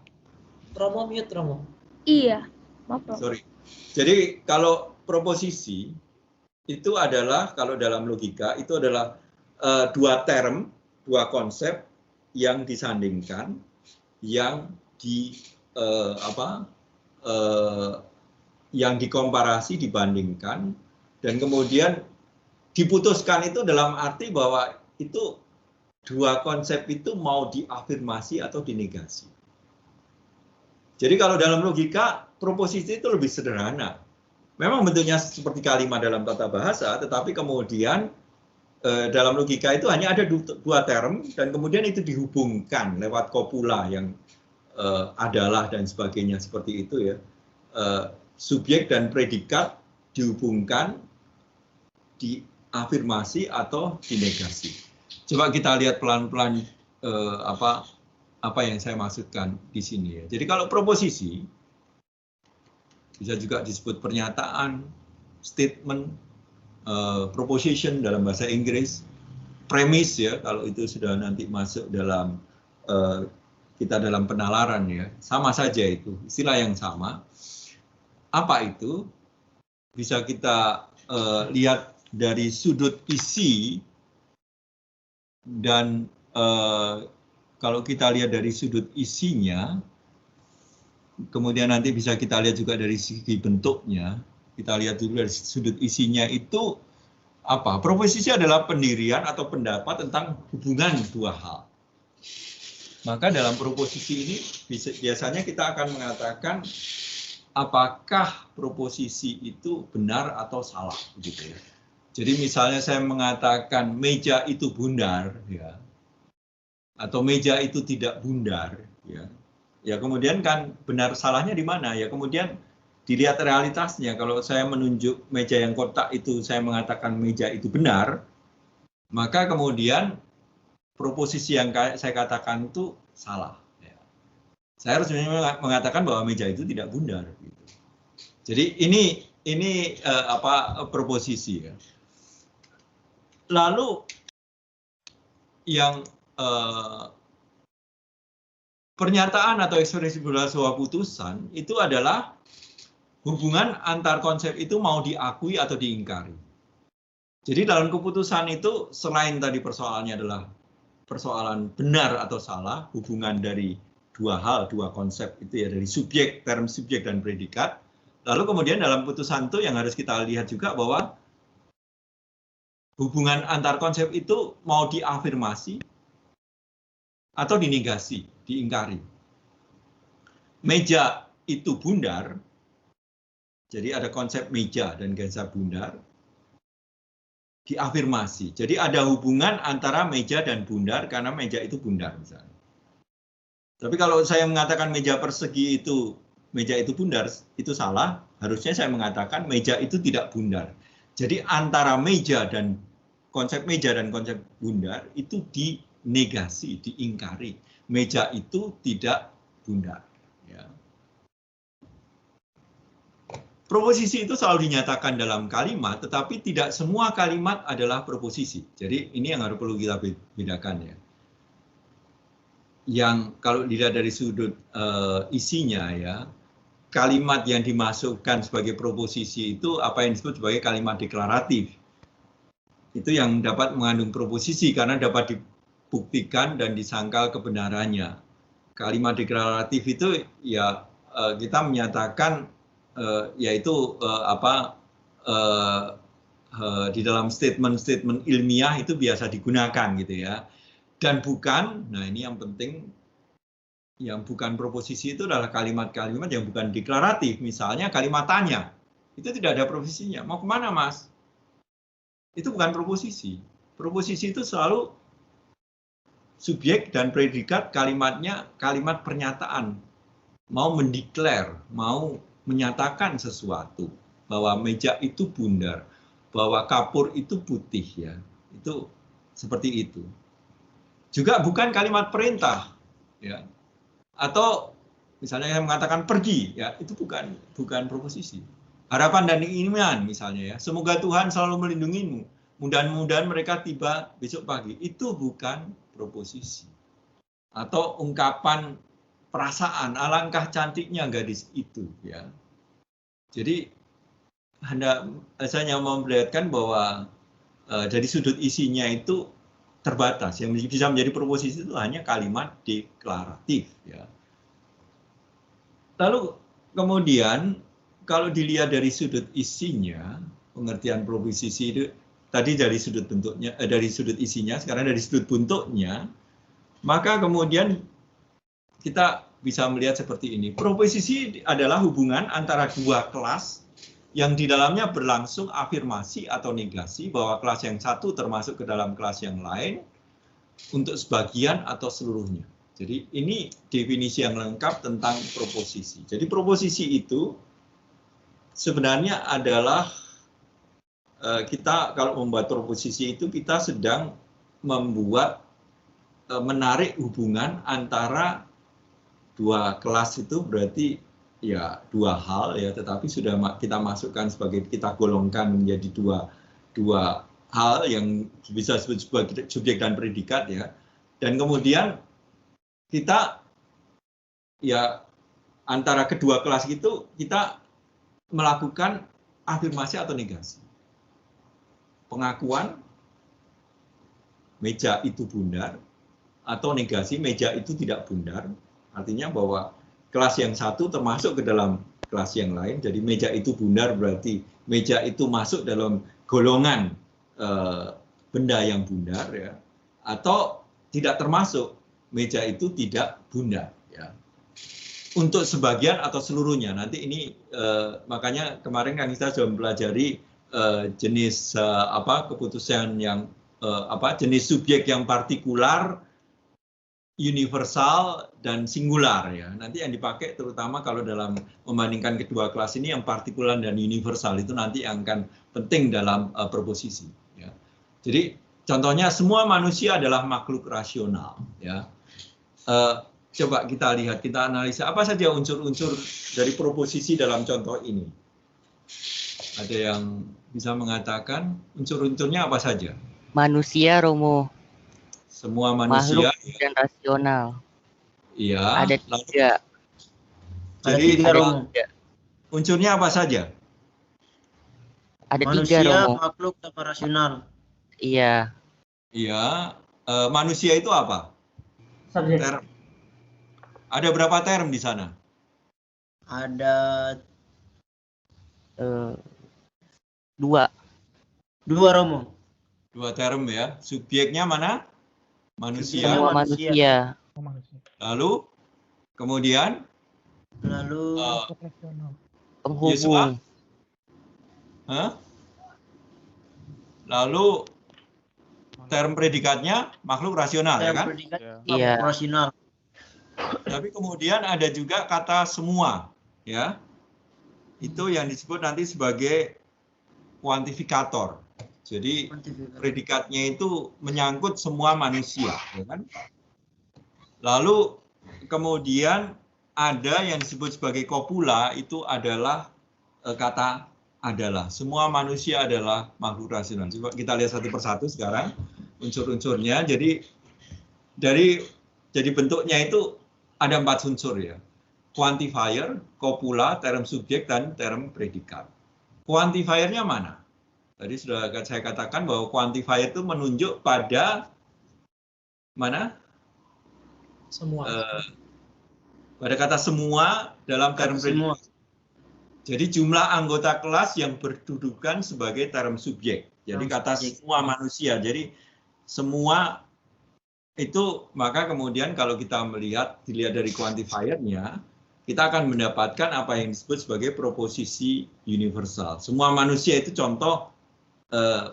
Romo mute, Romo. Iya, maaf, Romo. Sorry. Jadi kalau proposisi itu adalah, kalau dalam logika itu adalah dua term, dua konsep yang disandingkan, yang yang dikomparasi, dibandingkan, dan kemudian diputuskan itu dalam arti bahwa itu dua konsep itu mau diafirmasi atau dinegasi. Jadi kalau dalam logika, proposisi itu lebih sederhana. Memang bentuknya seperti kalimat dalam tata bahasa, tetapi kemudian dalam logika itu hanya ada dua term, dan kemudian itu dihubungkan lewat kopula yang adalah dan sebagainya seperti itu ya. Subjek dan predikat dihubungkan, diafirmasi atau dinegasi. Coba kita lihat pelan-pelan apa yang saya maksudkan di sini ya. Jadi kalau proposisi bisa juga disebut pernyataan, statement, proposition dalam bahasa Inggris, premise ya kalau itu sudah nanti masuk dalam kita dalam penalaran ya, sama saja itu istilah yang sama. Apa itu? Bisa kita lihat dari sudut isi dan kalau kita lihat dari sudut isinya, kemudian nanti bisa kita lihat juga dari segi bentuknya. Kita lihat dulu dari sudut isinya itu apa? Proposisi adalah pendirian atau pendapat tentang hubungan dua hal. Maka dalam proposisi ini biasanya kita akan mengatakan apakah proposisi itu benar atau salah, gitu ya. Jadi misalnya saya mengatakan meja itu bundar, ya, atau meja itu tidak bundar, ya. Ya kemudian kan benar salahnya di mana? Ya kemudian dilihat realitasnya. Kalau saya menunjuk meja yang kotak itu, saya mengatakan meja itu benar, maka kemudian proposisi yang saya katakan itu salah. Ya. Saya harus mengatakan bahwa meja itu tidak bundar. Gitu. Jadi ini proposisi ya. Lalu yang pernyataan atau ekspresi berdasar sebuah putusan itu adalah hubungan antar konsep itu mau diakui atau diingkari. Jadi dalam keputusan itu selain tadi persoalannya adalah persoalan benar atau salah, hubungan dari dua hal, dua konsep itu ya, dari subjek, term subjek dan predikat. Lalu kemudian dalam putusan itu yang harus kita lihat juga bahwa hubungan antar konsep itu mau diafirmasi atau dinegasi, diingkari. Meja itu bundar, jadi ada konsep meja dan gajah bundar, diafirmasi. Jadi ada hubungan antara meja dan bundar karena meja itu bundar misalnya. Tapi kalau saya mengatakan meja persegi itu, meja itu bundar, itu salah. Harusnya saya mengatakan meja itu tidak bundar. Jadi antara meja dan konsep bundar itu dinegasi, diingkari. Meja itu tidak bundar. Ya. Proposisi itu selalu dinyatakan dalam kalimat, tetapi tidak semua kalimat adalah proposisi. Jadi ini yang harus perlu kita bedakan ya. Yang kalau dilihat dari sudut isinya ya, kalimat yang dimasukkan sebagai proposisi itu apa yang disebut sebagai kalimat deklaratif. Itu yang dapat mengandung proposisi karena dapat dibuktikan dan disangkal kebenarannya. Kalimat deklaratif itu ya kita menyatakan yaitu di dalam statement-statement ilmiah itu biasa digunakan gitu ya. Dan bukan, nah ini yang penting, yang bukan proposisi itu adalah kalimat-kalimat yang bukan deklaratif. Misalnya kalimat tanya, itu tidak ada proposisinya. Mau kemana mas? Itu bukan proposisi. Proposisi itu selalu subjek dan predikat kalimatnya kalimat pernyataan. Mau mendeklar, mau menyatakan sesuatu. Bahwa meja itu bundar, bahwa kapur itu putih ya. Itu seperti itu. Juga bukan kalimat perintah, ya. Atau misalnya yang mengatakan pergi, ya itu bukan proposisi. Harapan dan keinginan misalnya ya, semoga Tuhan selalu melindungimu. Mudah-mudahan mereka tiba besok pagi. Itu bukan proposisi. atau ungkapan perasaan, alangkah cantiknya gadis itu, ya. Jadi saya hanya memperlihatkan bahwa dari sudut isinya itu terbatas. Yang bisa menjadi proposisi itu hanya kalimat deklaratif, ya. Lalu kemudian kalau dilihat dari sudut isinya, pengertian proposisi itu tadi dari sudut bentuknya, dari sudut isinya, sekarang dari sudut bentuknya, maka kemudian kita bisa melihat seperti ini. Proposisi adalah hubungan antara dua kelas yang di dalamnya berlangsung afirmasi atau negasi bahwa kelas yang satu termasuk ke dalam kelas yang lain untuk sebagian atau seluruhnya. Jadi ini definisi yang lengkap tentang proposisi. Jadi proposisi itu sebenarnya adalah kita kalau membuat proposisi itu kita sedang membuat menarik hubungan antara dua kelas itu berarti ya dua hal ya, tetapi sudah kita masukkan sebagai kita golongkan menjadi dua hal yang bisa disebut sebagai subjek dan predikat ya. Dan kemudian kita ya antara kedua kelas itu kita melakukan afirmasi atau negasi. Pengakuan meja itu bundar atau negasi meja itu tidak bundar. Artinya bahwa kelas yang satu termasuk ke dalam kelas yang lain. Jadi meja itu bundar berarti meja itu masuk dalam golongan benda yang bundar ya. Atau tidak termasuk meja itu tidak bundar ya. Untuk sebagian atau seluruhnya nanti ini makanya kemarin kan kita sudah mempelajari jenis keputusan yang jenis subjek yang partikular, universal dan singular ya. Nanti yang dipakai terutama kalau dalam membandingkan kedua kelas ini yang partikular dan universal itu nanti yang akan penting dalam proposisi ya. Jadi contohnya semua manusia adalah makhluk rasional ya. Coba kita lihat, kita analisa apa saja unsur-unsur dari proposisi dalam contoh ini. Ada yang bisa mengatakan unsur-unsurnya apa saja? Manusia, Romo. Semua manusia. Makhluk dan rasional. Iya. Ada tiga. Jadi tiga, Romo. Unsurnya apa saja? Ada Manusia, tiga, Romo. makhluk, sama rasional. Iya. Iya. Manusia itu apa? Subjek. Term. Ada berapa term di sana? Ada Dua, Romo. Dua term ya. Subjeknya mana? Manusia. Semua manusia. Lalu kemudian Penghubung. Lalu term predikatnya makhluk rasional ya kan? Iya. Rasional. Tapi kemudian ada juga kata semua ya. Itu yang disebut nanti sebagai kuantifikator. Jadi predikatnya itu menyangkut semua manusia ya kan? Lalu kemudian ada yang disebut sebagai kopula, itu adalah kata adalah. Semua manusia adalah makhluk rasional. Coba kita lihat satu persatu sekarang unsur-unsurnya. Jadi bentuknya itu ada 4 unsur ya. Quantifier, kopula, term subjek dan term predikat. Quantifiernya mana? Tadi sudah saya katakan bahwa quantifier itu menunjuk pada mana? Semua. Pada kata semua dalam term predikat. Jadi jumlah anggota kelas yang berdudukan sebagai term subjek. Jadi kata semua manusia. Jadi semua itu, maka kemudian kalau kita dilihat dari quantifiernya, kita akan mendapatkan apa yang disebut sebagai proposisi universal. Semua manusia itu contoh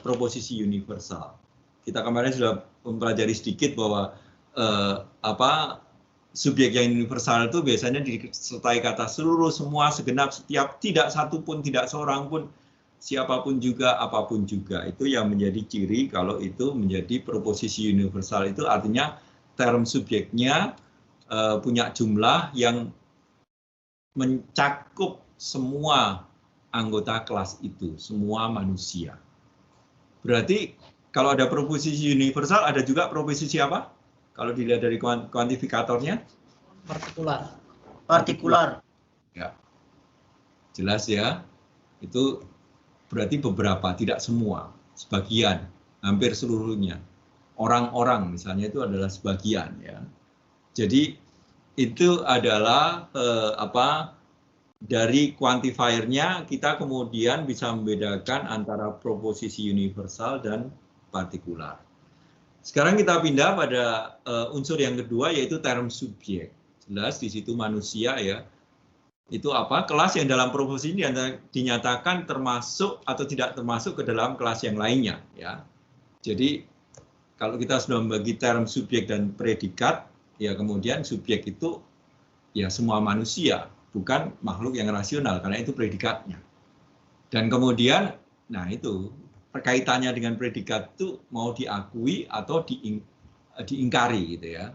proposisi universal. Kita kemarin sudah mempelajari sedikit bahwa subjek yang universal itu biasanya disertai kata seluruh, semua, segenap, setiap, tidak satu pun, tidak seorang pun, siapapun juga, apapun juga. Itu yang menjadi ciri kalau itu menjadi proposisi universal. Itu artinya term subjeknya punya jumlah yang mencakup semua anggota kelas itu, semua manusia. Berarti kalau ada proposisi universal, ada juga proposisi apa? Kalau dilihat dari kuantifikatornya? Partikular. Partikular. Ya, jelas ya. Itu berarti beberapa, tidak semua, sebagian, hampir seluruhnya. Orang-orang misalnya itu adalah sebagian ya. Jadi itu adalah dari quantifier-nya kita kemudian bisa membedakan antara proposisi universal dan partikular. Sekarang kita pindah pada unsur yang kedua yaitu term subjek. Jelas di situ manusia ya. Itu apa? Kelas yang dalam proposisi ini dinyatakan termasuk atau tidak termasuk ke dalam kelas yang lainnya ya. Jadi kalau kita sudah membagi term subjek dan predikat, ya kemudian subjek itu ya semua manusia, bukan makhluk yang rasional karena itu predikatnya. Dan kemudian, nah itu perkaitannya dengan predikat itu mau diakui atau diingkari gitu ya.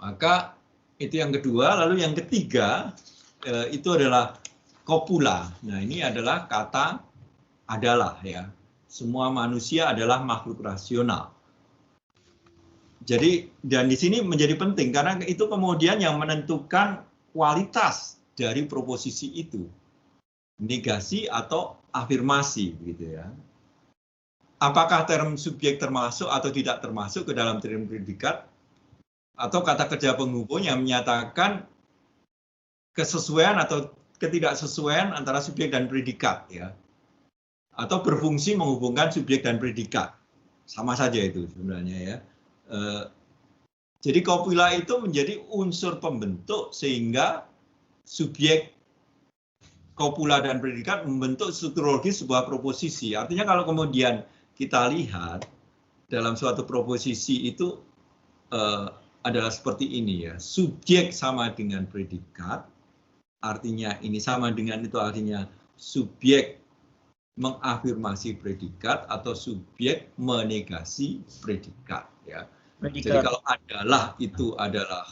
Maka itu yang kedua, lalu yang ketiga itu adalah copula. Nah ini adalah kata adalah ya. Semua manusia adalah makhluk rasional. Jadi dan di sini menjadi penting karena itu kemudian yang menentukan kualitas dari proposisi itu. Negasi atau afirmasi begitu ya. Apakah term subjek termasuk atau tidak termasuk ke dalam term predikat? Atau kata kerja penghubung yang menyatakan kesesuaian atau ketidaksesuaian antara subjek dan predikat ya. Atau berfungsi menghubungkan subjek dan predikat. Sama saja itu sebenarnya ya. Jadi copula itu menjadi unsur pembentuk sehingga subjek, copula dan predikat membentuk strukturologi sebuah proposisi. Artinya kalau kemudian kita lihat dalam suatu proposisi itu adalah seperti ini ya. Subjek sama dengan predikat, artinya ini sama dengan itu artinya subjek mengafirmasi predikat atau subjek menegasi predikat ya. Jadi kalau adalah itu adalah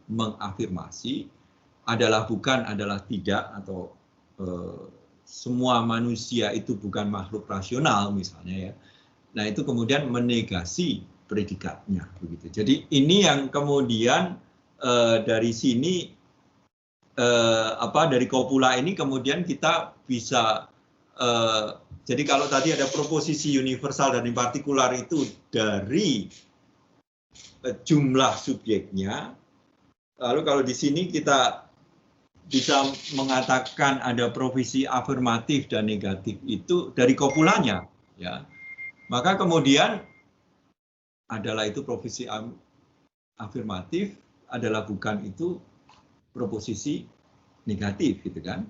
mengafirmasi, adalah bukan adalah tidak atau semua manusia itu bukan makhluk rasional misalnya ya. Nah itu kemudian menegasi predikatnya begitu. Jadi ini yang kemudian dari sini dari copula ini kemudian kita bisa jadi kalau tadi ada proposisi universal dan partikular itu dari jumlah subjeknya, lalu kalau di sini kita bisa mengatakan ada proposisi afirmatif dan negatif itu dari copulanya, ya. Maka kemudian adalah itu proposisi afirmatif, adalah bukan itu proposisi negatif, gitu kan?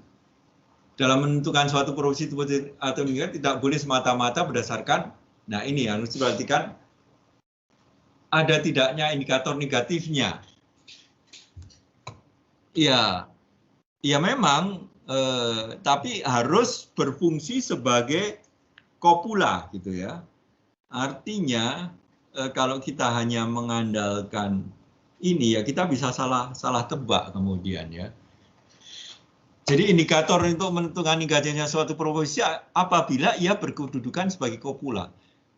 Dalam menentukan suatu proposisi atau negatif tidak boleh semata-mata berdasarkan, nah ini yang harus diperhatikan, ada tidaknya indikator negatifnya. Ya memang, tapi harus berfungsi sebagai copula gitu ya. Artinya kalau kita hanya mengandalkan ini ya kita bisa salah tebak kemudian ya. Jadi indikator untuk menentukan negatifnya suatu proposisi apabila ia berkedudukan sebagai copula.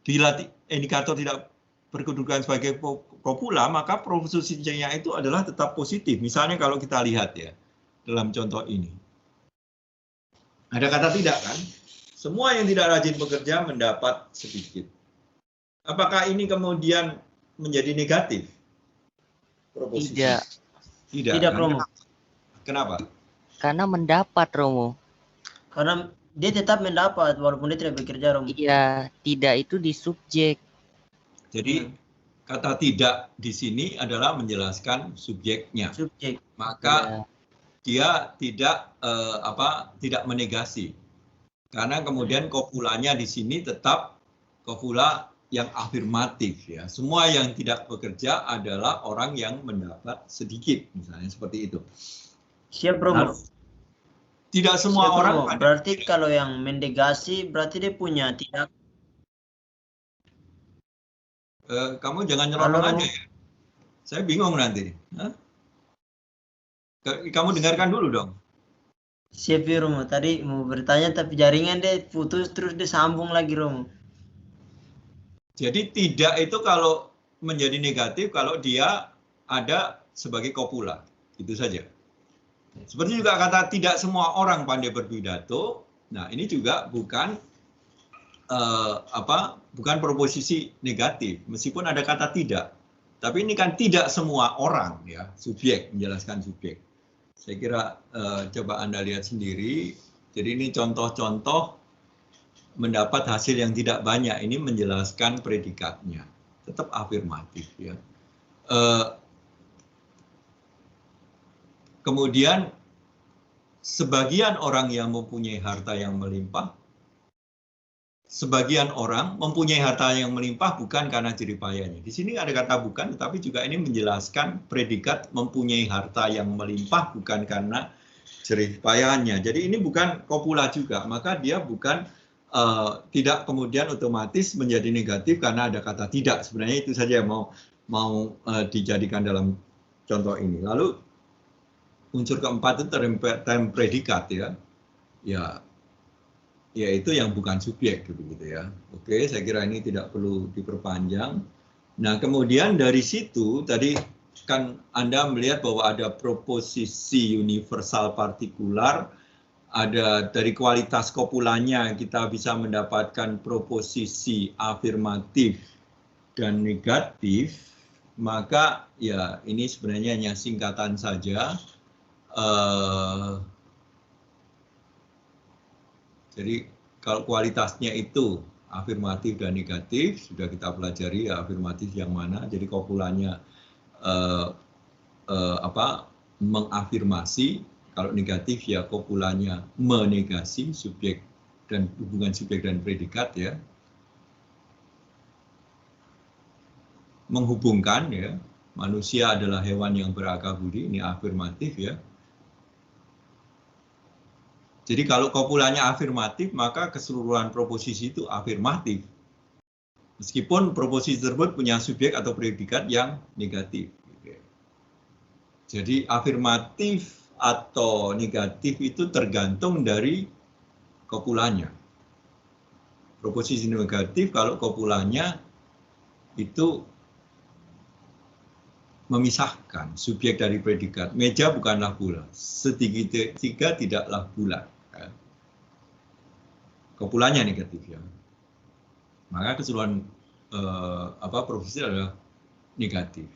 Bila indikator tidak berkedudukan sebagai copula, maka proposisinya itu adalah tetap positif. Misalnya kalau kita lihat ya, dalam contoh ini. Ada kata tidak kan? Semua yang tidak rajin bekerja mendapat sedikit. Apakah ini kemudian menjadi negatif? Proposisi? Tidak. Romo. Kenapa? Karena mendapat, Romo. Karena dia tetap mendapat walaupun dia tidak bekerja, Romo. Iya, tidak itu di subjek. Jadi kata tidak di sini adalah menjelaskan subjeknya. Subjek. Maka dia tidak tidak menegasi. Karena kemudian copulanya di sini tetap copula yang afirmatif ya. Semua yang tidak bekerja adalah orang yang mendapat sedikit, misalnya seperti itu. Siap, Romo. Tidak semua Siap, orang. Romo. Berarti kalau yang mendegasi berarti dia punya tidak. Kamu jangan nyelonong aja ya. Saya bingung nanti. Hah? Kamu dengarkan dulu dong. Siap ya, Romo. Tadi mau bertanya tapi jaringan dia putus terus dia sambung lagi, Romo. Jadi tidak itu kalau menjadi negatif kalau dia ada sebagai kopula. Itu saja. Seperti juga kata tidak semua orang pandai berpidato. Nah, ini juga bukan bukan proposisi negatif, meskipun ada kata tidak. Tapi ini kan tidak semua orang, ya, subjek, menjelaskan subjek. Saya kira coba Anda lihat sendiri. Jadi ini contoh-contoh mendapat hasil yang tidak banyak, ini menjelaskan predikatnya. Tetap afirmatif, ya. Kemudian sebagian orang yang mempunyai harta yang melimpah, sebagian orang mempunyai harta yang melimpah bukan karena jeripayanya. Di sini ada kata bukan, tetapi juga ini menjelaskan predikat mempunyai harta yang melimpah bukan karena jeripayanya. Jadi ini bukan kopula juga, maka dia bukan tidak kemudian otomatis menjadi negatif karena ada kata tidak. Sebenarnya itu saja yang mau dijadikan dalam contoh ini. Lalu unsur keempat itu term predikat, ya. Ya itu yang bukan subjek gitu ya. Oke, saya kira ini tidak perlu diperpanjang. Nah, kemudian dari situ tadi kan Anda melihat bahwa ada proposisi universal partikular, ada dari kualitas kopulanya kita bisa mendapatkan proposisi afirmatif dan negatif, maka ya ini sebenarnya hanya singkatan saja. Jadi kalau kualitasnya itu afirmatif dan negatif, sudah kita pelajari ya afirmatif yang mana. Jadi kopulanya mengafirmasi, kalau negatif ya kopulanya menegasi subjek dan hubungan subjek dan predikat, ya. Menghubungkan, ya. Manusia adalah hewan yang berakal budi, ini afirmatif, ya. Jadi kalau kopulanya afirmatif, maka keseluruhan proposisi itu afirmatif. Meskipun proposisi tersebut punya subjek atau predikat yang negatif. Jadi afirmatif atau negatif itu tergantung dari kopulanya. Proposisi negatif kalau kopulanya itu memisahkan subjek dari predikat. Meja bukanlah bola, segitiga tidaklah bulat. Kopulanya negatif, ya. Maka keseluruhan proposisi adalah negatif.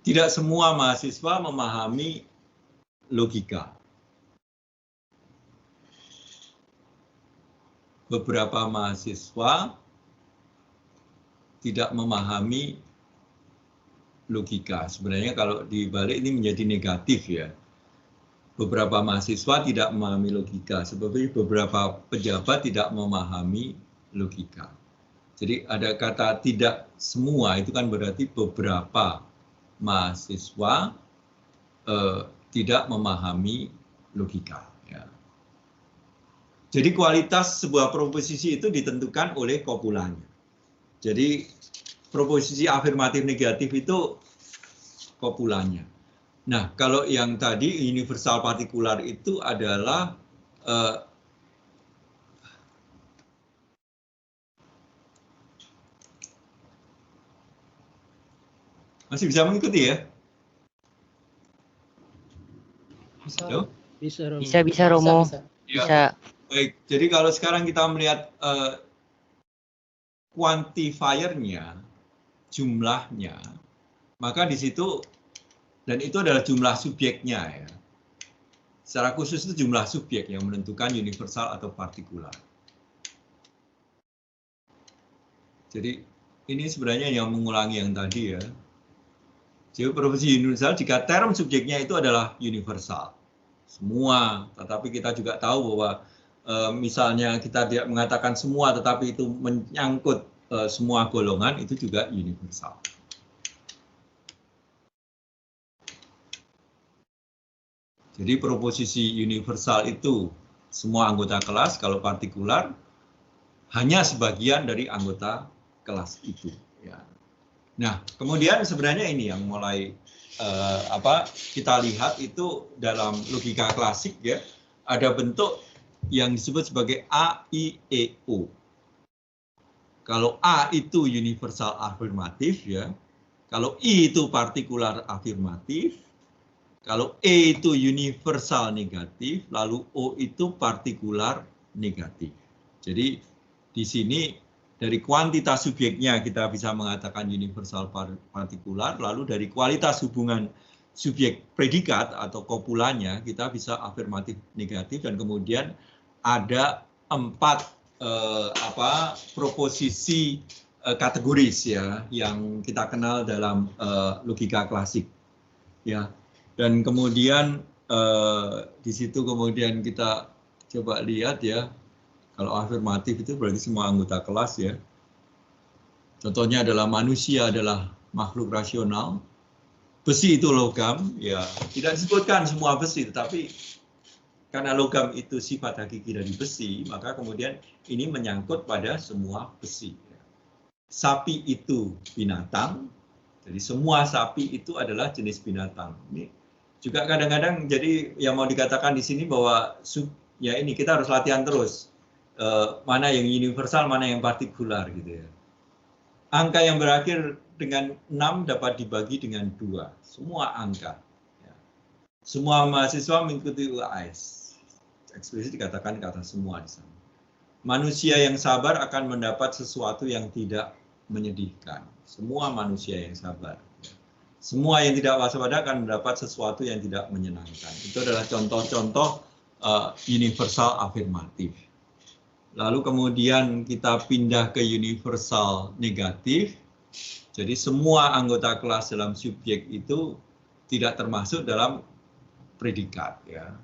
Tidak semua mahasiswa memahami logika. Beberapa mahasiswa tidak memahami logika. Sebenarnya kalau dibalik ini menjadi negatif, ya. Beberapa mahasiswa tidak memahami logika, seperti beberapa pejabat tidak memahami logika. Jadi ada kata tidak semua, itu kan berarti beberapa mahasiswa tidak memahami logika. Ya. Jadi kualitas sebuah proposisi itu ditentukan oleh kopulanya. Jadi proposisi afirmatif negatif itu kopulanya. Nah, kalau yang tadi universal partikular itu adalah masih bisa mengikuti, ya? Bisa Romo. Bisa. Baik, jadi kalau sekarang kita melihat quantifiernya, jumlahnya, maka di situ, dan itu adalah jumlah subjeknya, ya. Secara khusus itu jumlah subjek yang menentukan universal atau partikular. Jadi ini sebenarnya yang mengulangi yang tadi, ya. Jadi proposisi universal jika term subjeknya itu adalah universal. Semua, tetapi kita juga tahu bahwa misalnya kita tidak mengatakan semua, tetapi itu menyangkut semua golongan, itu juga universal. Jadi proposisi universal itu semua anggota kelas, kalau partikular hanya sebagian dari anggota kelas itu. Ya. Nah, kemudian sebenarnya ini yang mulai kita lihat itu dalam logika klasik, ya, ada bentuk yang disebut sebagai A, I, E, O. Kalau A itu universal afirmatif ya. Kalau I itu partikular afirmatif. Kalau E itu universal negatif, lalu O itu partikular negatif. Jadi di sini dari kuantitas subjeknya kita bisa mengatakan universal partikular, lalu dari kualitas hubungan subjek predikat atau kopulanya kita bisa afirmatif negatif, dan kemudian ada 4 proposisi kategoris ya yang kita kenal dalam logika klasik ya. Dan kemudian di situ kemudian kita coba lihat ya, kalau afirmatif itu berarti semua anggota kelas ya. Contohnya adalah manusia adalah makhluk rasional, besi itu logam ya, tidak disebutkan semua besi, tetapi karena logam itu sifat hakiki dari besi, maka kemudian ini menyangkut pada semua besi. Sapi itu binatang, jadi semua sapi itu adalah jenis binatang. Ini juga kadang-kadang jadi yang mau dikatakan di sini bahwa ya ini kita harus latihan terus. Mana yang universal, mana yang partikular gitu ya. Angka yang berakhir dengan 6 dapat dibagi dengan 2. Semua angka. Ya. Semua mahasiswa mengikuti UAS. Eksplisit dikatakan kata semua di sana. Manusia yang sabar akan mendapat sesuatu yang tidak menyedihkan. Semua manusia yang sabar. Semua yang tidak waspada akan mendapat sesuatu yang tidak menyenangkan. Itu adalah contoh-contoh universal afirmatif. Lalu kemudian kita pindah ke universal negatif. Jadi semua anggota kelas dalam subjek itu tidak termasuk dalam predikat ya.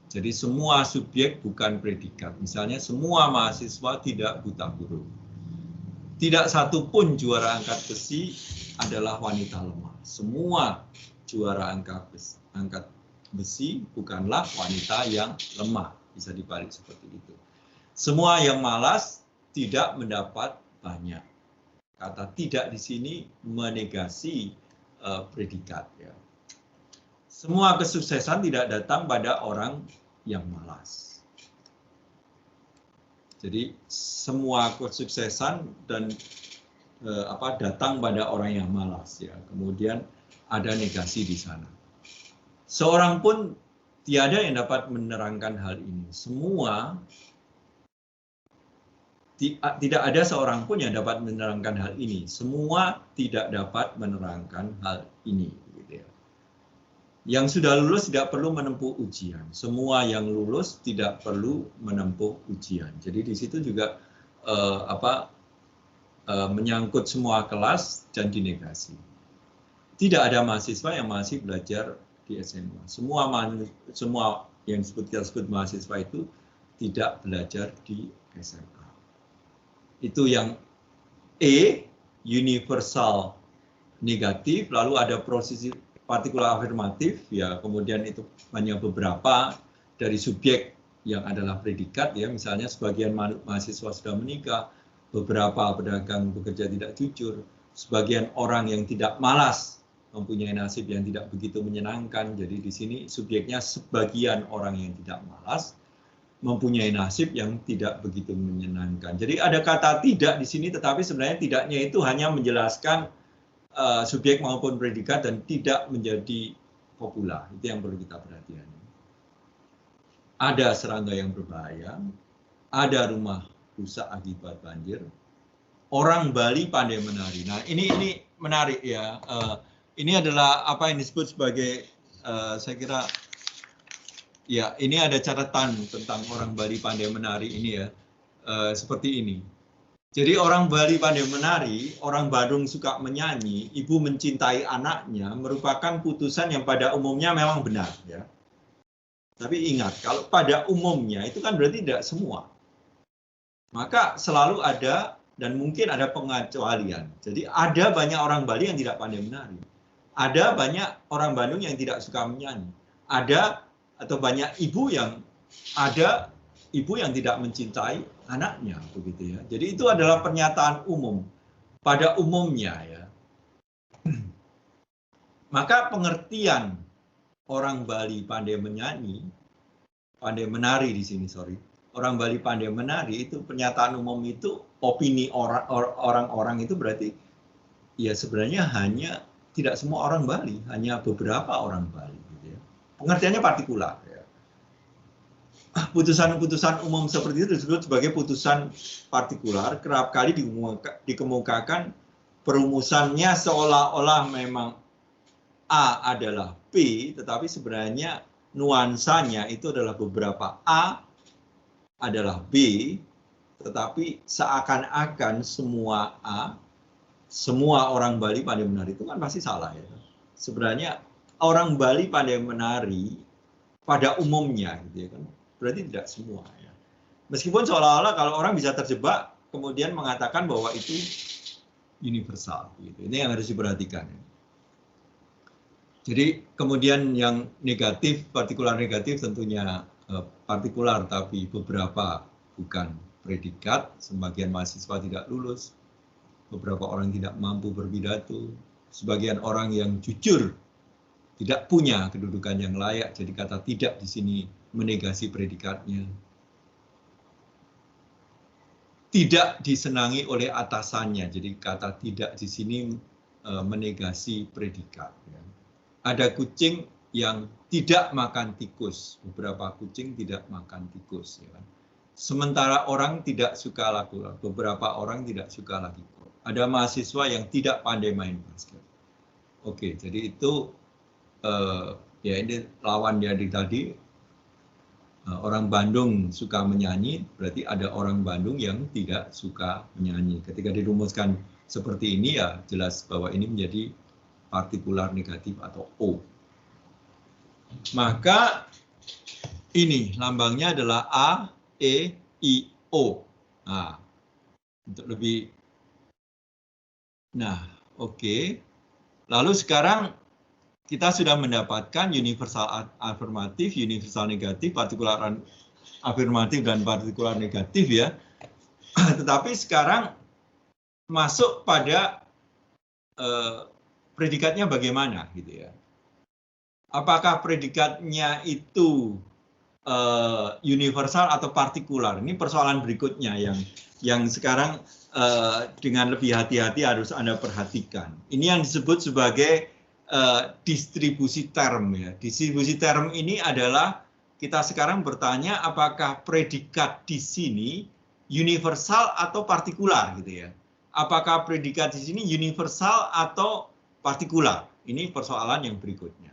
Jadi semua subjek bukan predikat. Misalnya semua mahasiswa tidak buta huruf. Tidak satu pun juara angkat besi adalah wanita lemah. Semua juara angkat besi bukanlah wanita yang lemah. Bisa dibalik seperti itu. Semua yang malas tidak mendapat banyak. Kata tidak di sini menegasi predikat. Ya. Semua kesuksesan tidak datang pada orang yang malas. Jadi semua kesuksesan dan datang pada orang yang malas ya. Kemudian ada negasi di sana. Seorang pun tiada yang dapat menerangkan hal ini. Semua tidak ada seorang pun yang dapat menerangkan hal ini. Semua tidak dapat menerangkan hal ini. Gitu ya. Yang sudah lulus tidak perlu menempuh ujian. Semua yang lulus tidak perlu menempuh ujian. Jadi di situ juga menyangkut semua kelas dan dinegasi. Tidak ada mahasiswa yang masih belajar di SMA. Semua yang kita sebut mahasiswa itu tidak belajar di SMA. Itu yang E, universal negatif, lalu ada prosesi partikular afirmatif, ya kemudian itu hanya beberapa dari subjek yang adalah predikat, ya misalnya sebagian mahasiswa sudah menikah, beberapa pedagang bekerja tidak jujur, sebagian orang yang tidak malas mempunyai nasib yang tidak begitu menyenangkan. Jadi di sini subjeknya sebagian orang yang tidak malas mempunyai nasib yang tidak begitu menyenangkan. Jadi ada kata tidak di sini, tetapi sebenarnya tidaknya itu hanya menjelaskan subjek maupun predikat dan tidak menjadi kopula. Itu yang perlu kita perhatikan. Ada serangga yang berbahaya, ada rumah rusak akibat banjir, orang Bali pandai menari. Nah ini menarik ya. Ini adalah apa yang disebut sebagai saya kira ya ini ada catatan tentang orang Bali pandai menari ini ya seperti ini. Jadi orang Bali pandai menari, orang Badung suka menyanyi, ibu mencintai anaknya merupakan putusan yang pada umumnya memang benar ya. Tapi ingat kalau pada umumnya itu kan berarti tidak semua. Maka selalu ada dan mungkin ada pengecualian. Jadi ada banyak orang Bali yang tidak pandai menari. Ada banyak orang Bandung yang tidak suka menyanyi. Ada atau banyak ibu yang tidak mencintai anaknya, begitu ya. Jadi itu adalah pernyataan umum pada umumnya ya. Maka pengertian orang Bali pandai menyanyi, pandai menari di sini, orang Bali pandai menari itu pernyataan umum itu opini orang-orang itu berarti ya sebenarnya hanya tidak semua orang Bali, hanya beberapa orang Bali. Gitu ya. Pengertiannya partikular. Ya. Putusan-putusan umum seperti itu disebut sebagai putusan partikular. Kerap kali dikemukakan perumusannya seolah-olah memang A adalah P, tetapi sebenarnya nuansanya itu adalah beberapa A adalah B, tetapi seakan-akan semua A, semua orang Bali pandai menari itu kan pasti salah ya. Sebenarnya orang Bali pandai menari pada umumnya gitu ya kan, berarti tidak semua ya. Meskipun seolah-olah kalau orang bisa terjebak kemudian mengatakan bahwa itu universal gitu. Ini yang harus diperhatikan ya. Jadi kemudian yang negatif, partikular negatif tentunya partikular tapi beberapa bukan predikat, sebagian mahasiswa tidak lulus, beberapa orang tidak mampu berpidato, sebagian orang yang jujur tidak punya kedudukan yang layak, jadi kata tidak di sini menegasi predikatnya. Tidak disenangi oleh atasannya, jadi kata tidak di sini menegasi predikat. Ya. Ada kucing yang tidak makan tikus, beberapa kucing tidak makan tikus. Ya. Sementara orang tidak suka lagu, beberapa orang tidak suka lagu. Ada mahasiswa yang tidak pandai main basket. Oke, jadi itu ya ini lawan dari tadi. Orang Bandung suka menyanyi, berarti ada orang Bandung yang tidak suka menyanyi. Ketika dirumuskan seperti ini ya jelas bahwa ini menjadi partikular negatif atau O. Maka ini lambangnya adalah A, E, I, O. Nah, untuk lebih. Nah, oke. Lalu sekarang kita sudah mendapatkan universal afirmatif, universal negatif, partikular afirmatif dan partikular negatif ya. Tetapi sekarang masuk pada predikatnya bagaimana gitu ya. Apakah predikatnya itu universal atau partikular? Ini persoalan berikutnya yang sekarang dengan lebih hati-hati harus Anda perhatikan. Ini yang disebut sebagai distribusi term ya. Distribusi term ini adalah kita sekarang bertanya apakah predikat di sini universal atau partikular gitu ya. Apakah predikat di sini universal atau partikular? Ini persoalan yang berikutnya.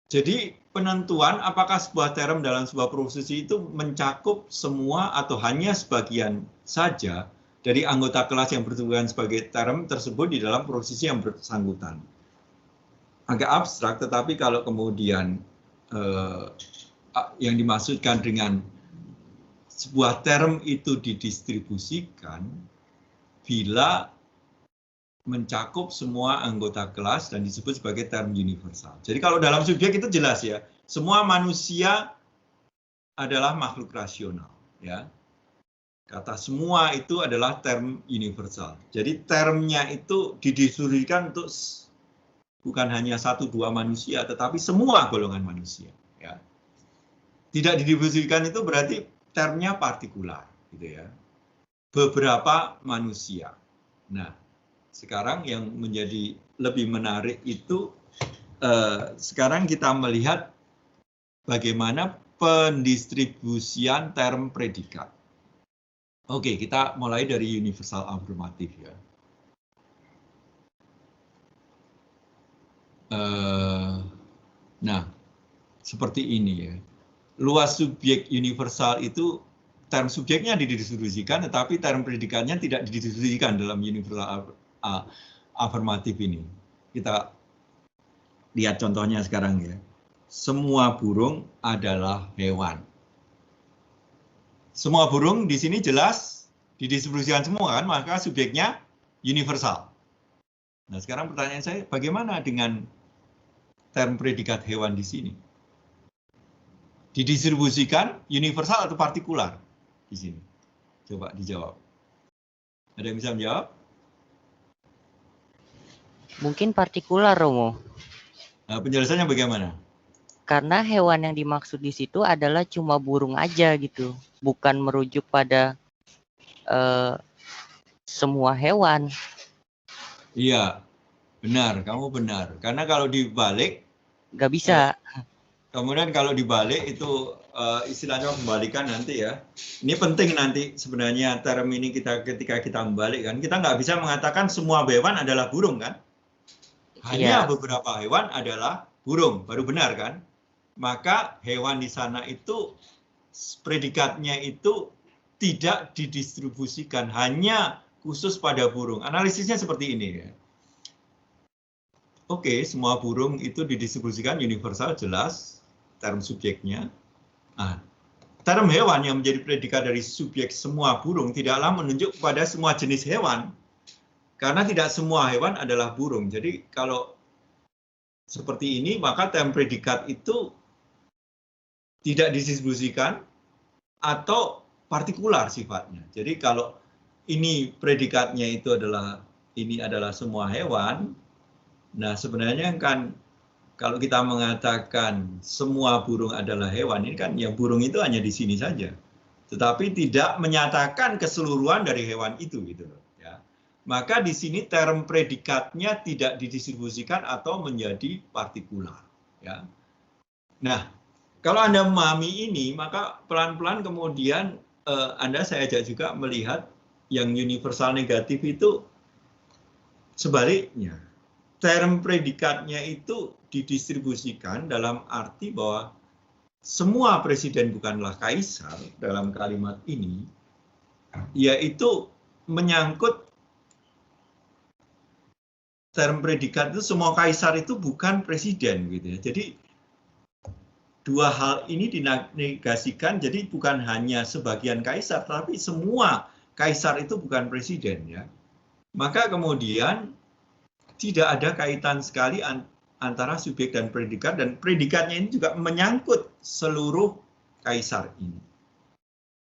Jadi penentuan apakah sebuah term dalam sebuah prosesi itu mencakup semua atau hanya sebagian saja dari anggota kelas yang bertujuan sebagai term tersebut di dalam prosesi yang bersangkutan. Agak abstrak, tetapi kalau kemudian yang dimaksudkan dengan sebuah term itu didistribusikan bila mencakup semua anggota kelas dan disebut sebagai term universal. Jadi kalau dalam subjek itu jelas ya, semua manusia adalah makhluk rasional. Ya. Kata semua itu adalah term universal. Jadi termnya itu didistribusikan untuk bukan hanya 1-2 manusia, tetapi semua golongan manusia. Ya. Tidak didistribusikan itu berarti termnya partikular, gitu ya. Beberapa manusia. Nah, sekarang yang menjadi lebih menarik itu sekarang kita melihat bagaimana pendistribusian term predikat. Oke, kita mulai dari universal afirmatif ya. Nah, seperti ini ya. Luas subjek universal itu term subjeknya didistribusikan, tetapi term predikatnya tidak didistribusikan dalam universal afirmatif ini. Kita lihat contohnya sekarang ya. Semua burung adalah hewan. Semua burung di sini jelas didistribusikan semua kan, maka subjeknya universal. Nah, sekarang pertanyaan saya, bagaimana dengan term predikat hewan di sini? Didistribusikan universal atau partikular di sini? Coba dijawab. Ada yang bisa menjawab? Mungkin partikular, Romo. Nah, penjelasannya bagaimana? karena hewan yang dimaksud di situ adalah cuma burung aja gitu, bukan merujuk pada semua hewan. Iya, benar, kamu benar. Karena kalau dibalik, Nggak bisa. kemudian kalau dibalik itu istilahnya membalikan nanti ya. Ini penting nanti sebenarnya term ini ketika kita membalik kan, kita nggak bisa mengatakan semua hewan adalah burung kan. Hanya beberapa hewan adalah burung, baru benar kan. Maka hewan di sana itu predikatnya itu tidak didistribusikan, hanya khusus pada burung. Analisisnya seperti ini ya. Oke, semua burung itu didistribusikan universal, jelas term subjeknya. Nah, term hewan yang menjadi predikat dari subjek semua burung tidaklah menunjuk pada semua jenis hewan. Karena tidak semua hewan adalah burung. Jadi kalau seperti ini, maka term predikat itu tidak didistribusikan atau partikular sifatnya. Jadi kalau ini predikatnya itu adalah semua hewan, nah sebenarnya kan kalau kita mengatakan semua burung adalah hewan, ini kan yang burung itu hanya di sini saja. Tetapi tidak menyatakan keseluruhan dari hewan itu gitu loh ya. Maka di sini term predikatnya tidak didistribusikan atau menjadi partikular ya. Nah, kalau Anda memahami ini, maka pelan-pelan kemudian saya ajak juga melihat yang universal negatif itu sebaliknya. Term predikatnya itu didistribusikan dalam arti bahwa semua presiden bukanlah kaisar dalam kalimat ini, yaitu menyangkut term predikat itu semua kaisar itu bukan presiden gitu ya. Jadi dua hal ini dinegasikan, jadi bukan hanya sebagian kaisar, tapi semua kaisar itu bukan presiden ya. Maka kemudian tidak ada kaitan sekali antara subjek dan predikatnya ini juga menyangkut seluruh kaisar ini.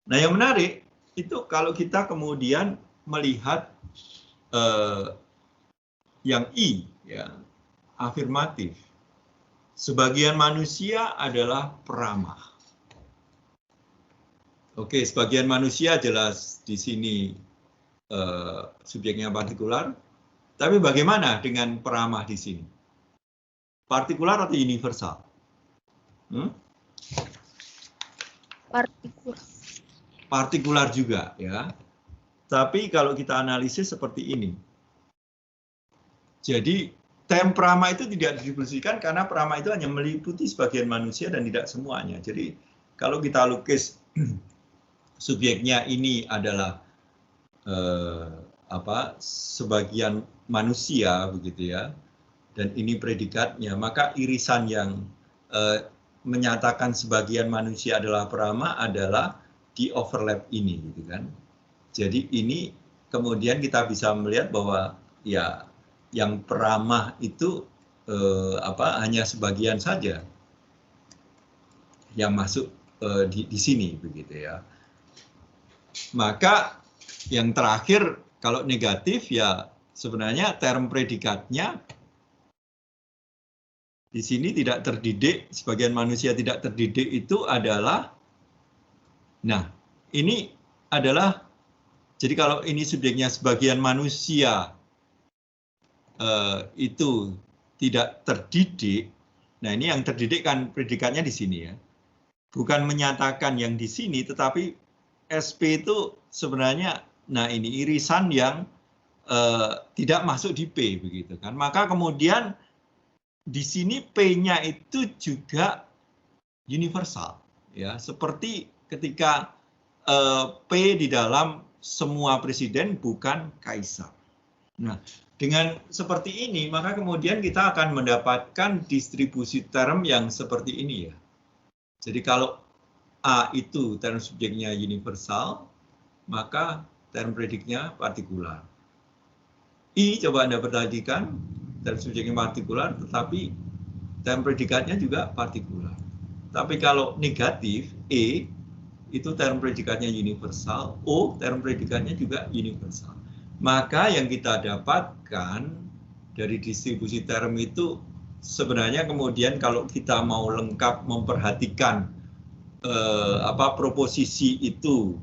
Nah yang menarik itu kalau kita kemudian melihat yang I ya, afirmatif. Sebagian manusia adalah peramah. Oke, sebagian manusia jelas di sini subjeknya partikular. Tapi bagaimana dengan peramah di sini? Partikular atau universal? Partikular. Partikular juga ya. Tapi kalau kita analisis seperti ini. Jadi term peramah itu tidak didistribusikan karena peramah itu hanya meliputi sebagian manusia dan tidak semuanya. Jadi kalau kita lukis subjeknya ini adalah sebagian manusia begitu ya, dan ini predikatnya, maka irisan yang menyatakan sebagian manusia adalah peramah adalah di overlap ini gitu kan. Jadi ini kemudian kita bisa melihat bahwa ya yang peramah itu hanya sebagian saja yang masuk di sini begitu ya. Maka yang terakhir kalau negatif ya sebenarnya term predikatnya di sini tidak terdidik, sebagian manusia tidak terdidik itu adalah, nah ini adalah, jadi kalau ini subjeknya sebagian manusia itu tidak terdidik, nah ini yang terdidik kan predikatnya di sini ya, bukan menyatakan yang di sini, tetapi SP itu sebenarnya, nah ini irisan yang tidak masuk di P begitu kan, maka kemudian di sini P-nya itu juga universal ya, seperti ketika P di dalam semua presiden bukan kaisar. Nah, dengan seperti ini maka kemudian kita akan mendapatkan distribusi term yang seperti ini ya. Jadi kalau A itu term subjeknya universal, maka term prediknya partikular. I coba Anda perhatikan, term subjeknya partikular, tetapi term predikatnya juga partikular. Tapi kalau negatif, E, itu term predikatnya universal, O, term predikatnya juga universal. Maka yang kita dapatkan dari distribusi term itu sebenarnya kemudian kalau kita mau lengkap memperhatikan proposisi itu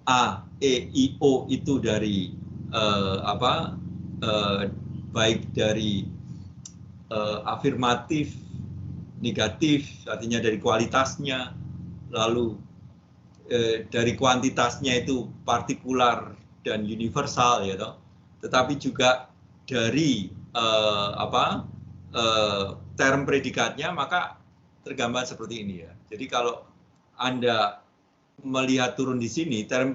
A, E, I, O itu dari baik dari afirmatif, negatif, artinya dari kualitasnya, lalu dari kuantitasnya itu partikular dan universal, ya toh. Tetapi juga dari term predikatnya, maka tergambar seperti ini ya. Jadi kalau Anda melihat turun di sini, term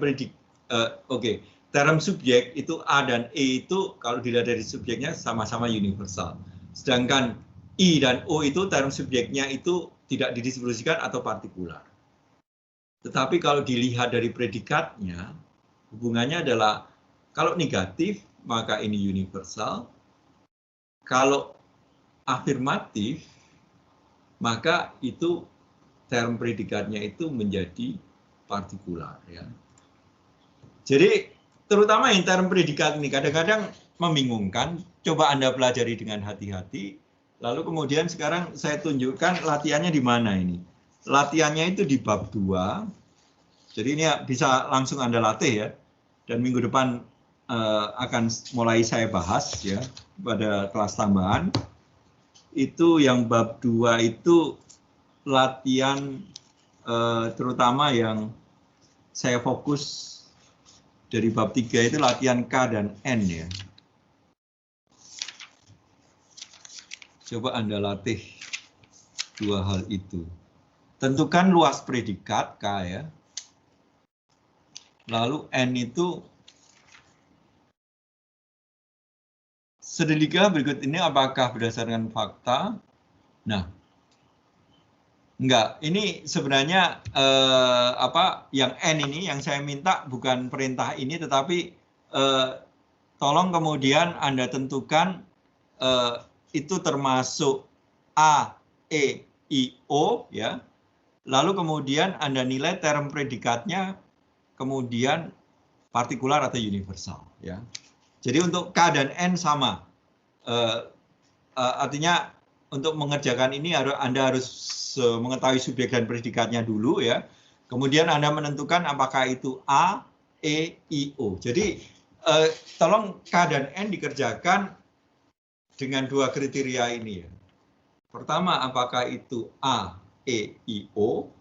subjek itu A dan E itu kalau dilihat dari subjeknya sama-sama universal. Sedangkan I dan O itu term subjeknya itu tidak didistribusikan atau partikular. Tetapi kalau dilihat dari predikatnya, hubungannya adalah kalau negatif maka ini universal, kalau afirmatif maka itu term predikatnya itu menjadi partikular, ya. Jadi terutama yang term predikat ini kadang-kadang membingungkan. Coba Anda pelajari dengan hati-hati. Lalu kemudian sekarang saya tunjukkan latihannya di mana ini. Latihannya itu di bab 2. Jadi ini bisa langsung Anda latih ya. Dan minggu depan akan mulai saya bahas ya pada kelas tambahan. Itu yang bab 2 itu latihan terutama yang saya fokus dari bab 3 itu latihan K dan N ya. Coba Anda latih dua hal itu. Tentukan luas predikat K ya. Lalu N itu sedikit berikut ini apakah berdasarkan fakta? Nah, enggak, ini sebenarnya yang N ini yang saya minta bukan perintah ini, tetapi tolong kemudian Anda tentukan itu termasuk A, E, I, O ya. Lalu kemudian Anda nilai term predikatnya kemudian partikular atau universal ya. Jadi untuk K dan N sama. Artinya untuk mengerjakan ini Anda harus mengetahui subjek dan predikatnya dulu ya. Kemudian Anda menentukan apakah itu A, E, I, O. Jadi tolong K dan N dikerjakan dengan dua kriteria ini ya. Pertama, apakah itu A, E, I, O.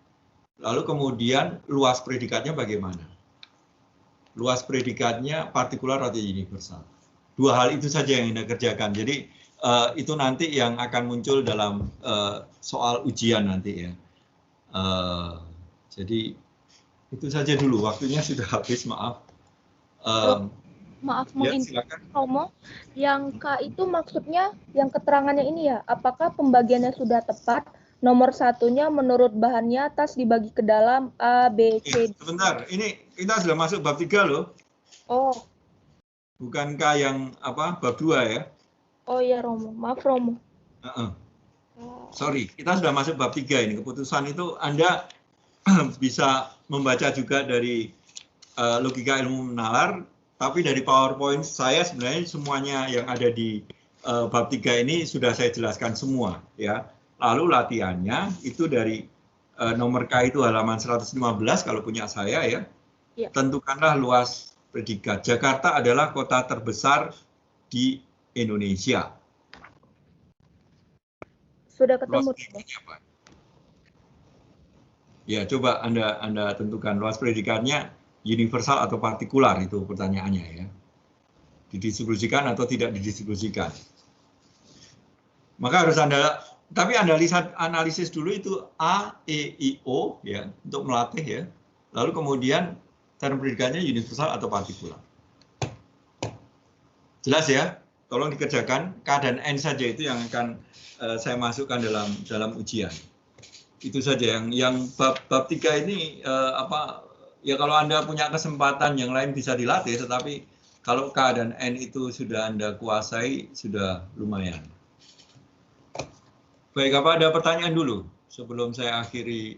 Lalu kemudian luas predikatnya bagaimana? Luas predikatnya partikular atau universal. Dua hal itu saja yang Anda kerjakan. Jadi itu nanti yang akan muncul dalam soal ujian nanti ya. Jadi itu saja dulu. Waktunya sudah habis, maaf. Maaf Ya, menginterupsi silakan. Romo, yang K itu maksudnya yang keterangannya ini ya, apakah pembagiannya sudah tepat? Nomor satunya menurut bahannya atas dibagi ke dalam A, B, C. Sebentar, ini kita sudah masuk bab 3 loh. Oh. Bukankah yang bab 2 ya? Oh iya Romo, maaf Romo. Sorry, kita sudah masuk bab 3 ini. Keputusan itu Anda bisa membaca juga dari logika ilmu menalar, tapi dari PowerPoint saya sebenarnya semuanya yang ada di bab 3 ini sudah saya jelaskan semua ya. Lalu latihannya itu dari nomor K itu halaman 115 kalau punya saya ya. Tentukanlah luas predikat. Jakarta adalah kota terbesar di Indonesia. Sudah ketemu. Ya, coba Anda tentukan luas predikatnya universal atau partikular, itu pertanyaannya ya. Didistribusikan atau tidak didistribusikan. Maka harus tapi Anda lihat analisis dulu itu A, E, I, O ya untuk melatih ya. Lalu kemudian term predikatnya universal atau partikular. Jelas ya? Tolong dikerjakan. K dan N saja itu yang akan saya masukkan dalam ujian. Itu saja yang bab 3 ini ya kalau Anda punya kesempatan yang lain bisa dilatih, tetapi kalau K dan N itu sudah Anda kuasai sudah lumayan. Baik, apa ada pertanyaan dulu sebelum saya akhiri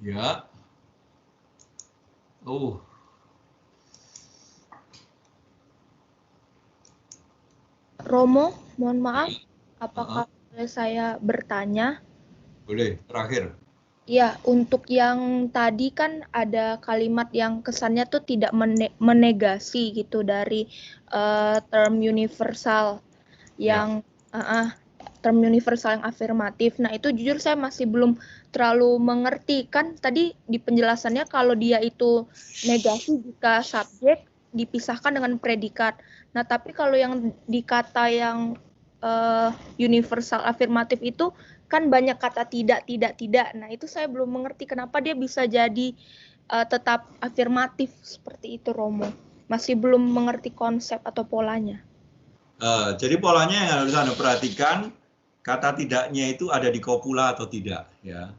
Ya. Romo, mohon maaf, apakah boleh saya bertanya? Boleh, terakhir. Ya, untuk yang tadi kan ada kalimat yang kesannya tuh tidak menegasi gitu dari term universal yang term universal yang afirmatif. Nah, itu jujur saya masih belum terlalu mengerti. Kan tadi di penjelasannya kalau dia itu negasi jika subjek dipisahkan dengan predikat. Nah, tapi kalau yang di kata yang universal afirmatif itu kan banyak kata tidak. Nah, itu saya belum mengerti kenapa dia bisa jadi tetap afirmatif seperti itu, Romo. Masih belum mengerti konsep atau polanya. Jadi polanya yang harus Anda perhatikan, kata tidaknya itu ada di kopula atau tidak, ya.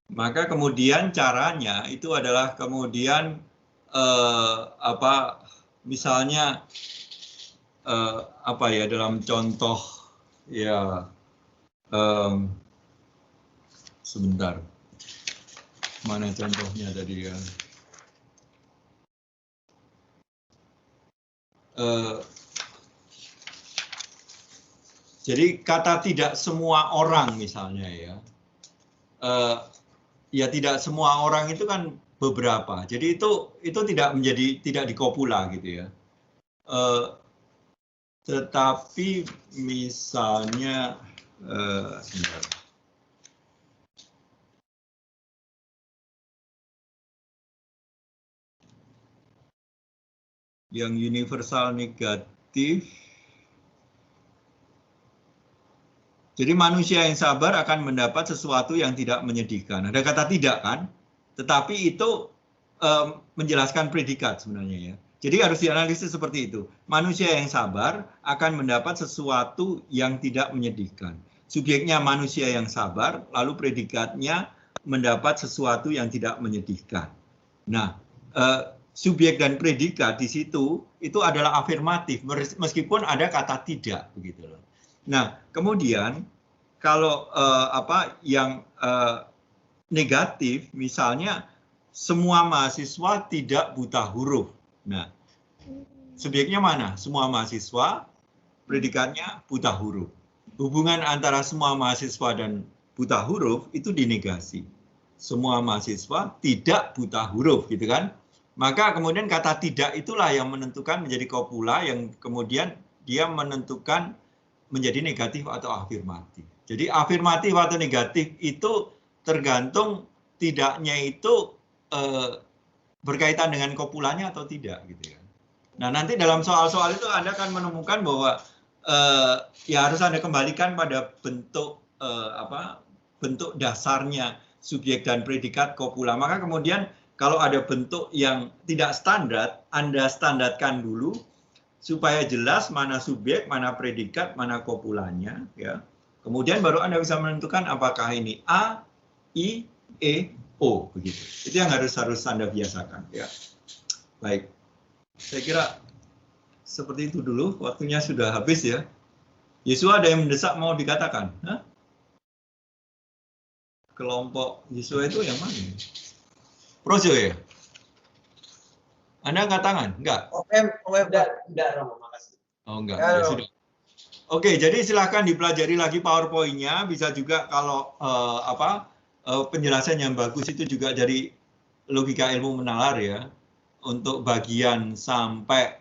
Maka kemudian caranya itu adalah kemudian misalnya dalam contoh ya sebentar, mana contohnya tadi ya? Jadi kata tidak semua orang misalnya ya, ya tidak semua orang itu kan beberapa. Jadi itu tidak di kopula gitu ya. Tetapi misalnya sebentar. Yang universal negatif. Jadi manusia yang sabar akan mendapat sesuatu yang tidak menyedihkan. Ada kata tidak kan? Tetapi itu menjelaskan predikat sebenarnya ya. Jadi harus dianalisis seperti itu. Manusia yang sabar akan mendapat sesuatu yang tidak menyedihkan. Subjeknya manusia yang sabar, lalu predikatnya mendapat sesuatu yang tidak menyedihkan. Nah, subjek dan predikat di situ itu adalah afirmatif meskipun ada kata tidak begitu loh. Nah, kemudian kalau yang negatif misalnya semua mahasiswa tidak buta huruf. Nah, subjeknya mana? Semua mahasiswa, predikatnya buta huruf. Hubungan antara semua mahasiswa dan buta huruf itu dinegasi. Semua mahasiswa tidak buta huruf, gitu kan? Maka kemudian kata tidak itulah yang menentukan menjadi kopula, yang kemudian dia menentukan menjadi negatif atau afirmatif. Jadi afirmatif atau negatif itu tergantung tidaknya itu berkaitan dengan kopulanya atau tidak, gitu ya. Nah, nanti dalam soal-soal itu Anda akan menemukan bahwa ya harus Anda kembalikan pada bentuk bentuk dasarnya subjek dan predikat kopula. Maka kemudian kalau ada bentuk yang tidak standar, Anda standarkan dulu supaya jelas mana subjek, mana predikat, mana kopulanya, ya. Kemudian baru Anda bisa menentukan apakah ini A, I, E, O, begitu. Itu yang harus Anda biasakan, ya. Baik, saya kira seperti itu dulu. Waktunya sudah habis ya. Yesua ada yang mendesak mau dikatakan? Hah? Kelompok Yesua itu yang mana? Projo ya? Anda angkat tangan? Enggak? Enggak, Romo, makasih. Oh, enggak. Ya, sudah. Oke, jadi silahkan dipelajari lagi PowerPoint-nya. Bisa juga kalau penjelasan yang bagus itu juga dari logika ilmu menalar ya. Untuk bagian sampai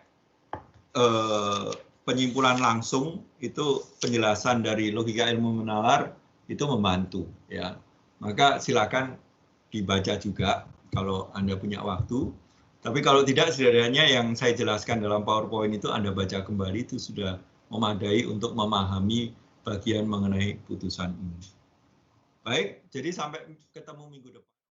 penyimpulan langsung itu penjelasan dari logika ilmu menalar itu membantu ya. Maka silakan dibaca juga kalau Anda punya waktu. Tapi kalau tidak, setidaknya yang saya jelaskan dalam PowerPoint itu Anda baca kembali, itu sudah memadai untuk memahami bagian mengenai putusan ini. Baik, jadi sampai ketemu minggu depan.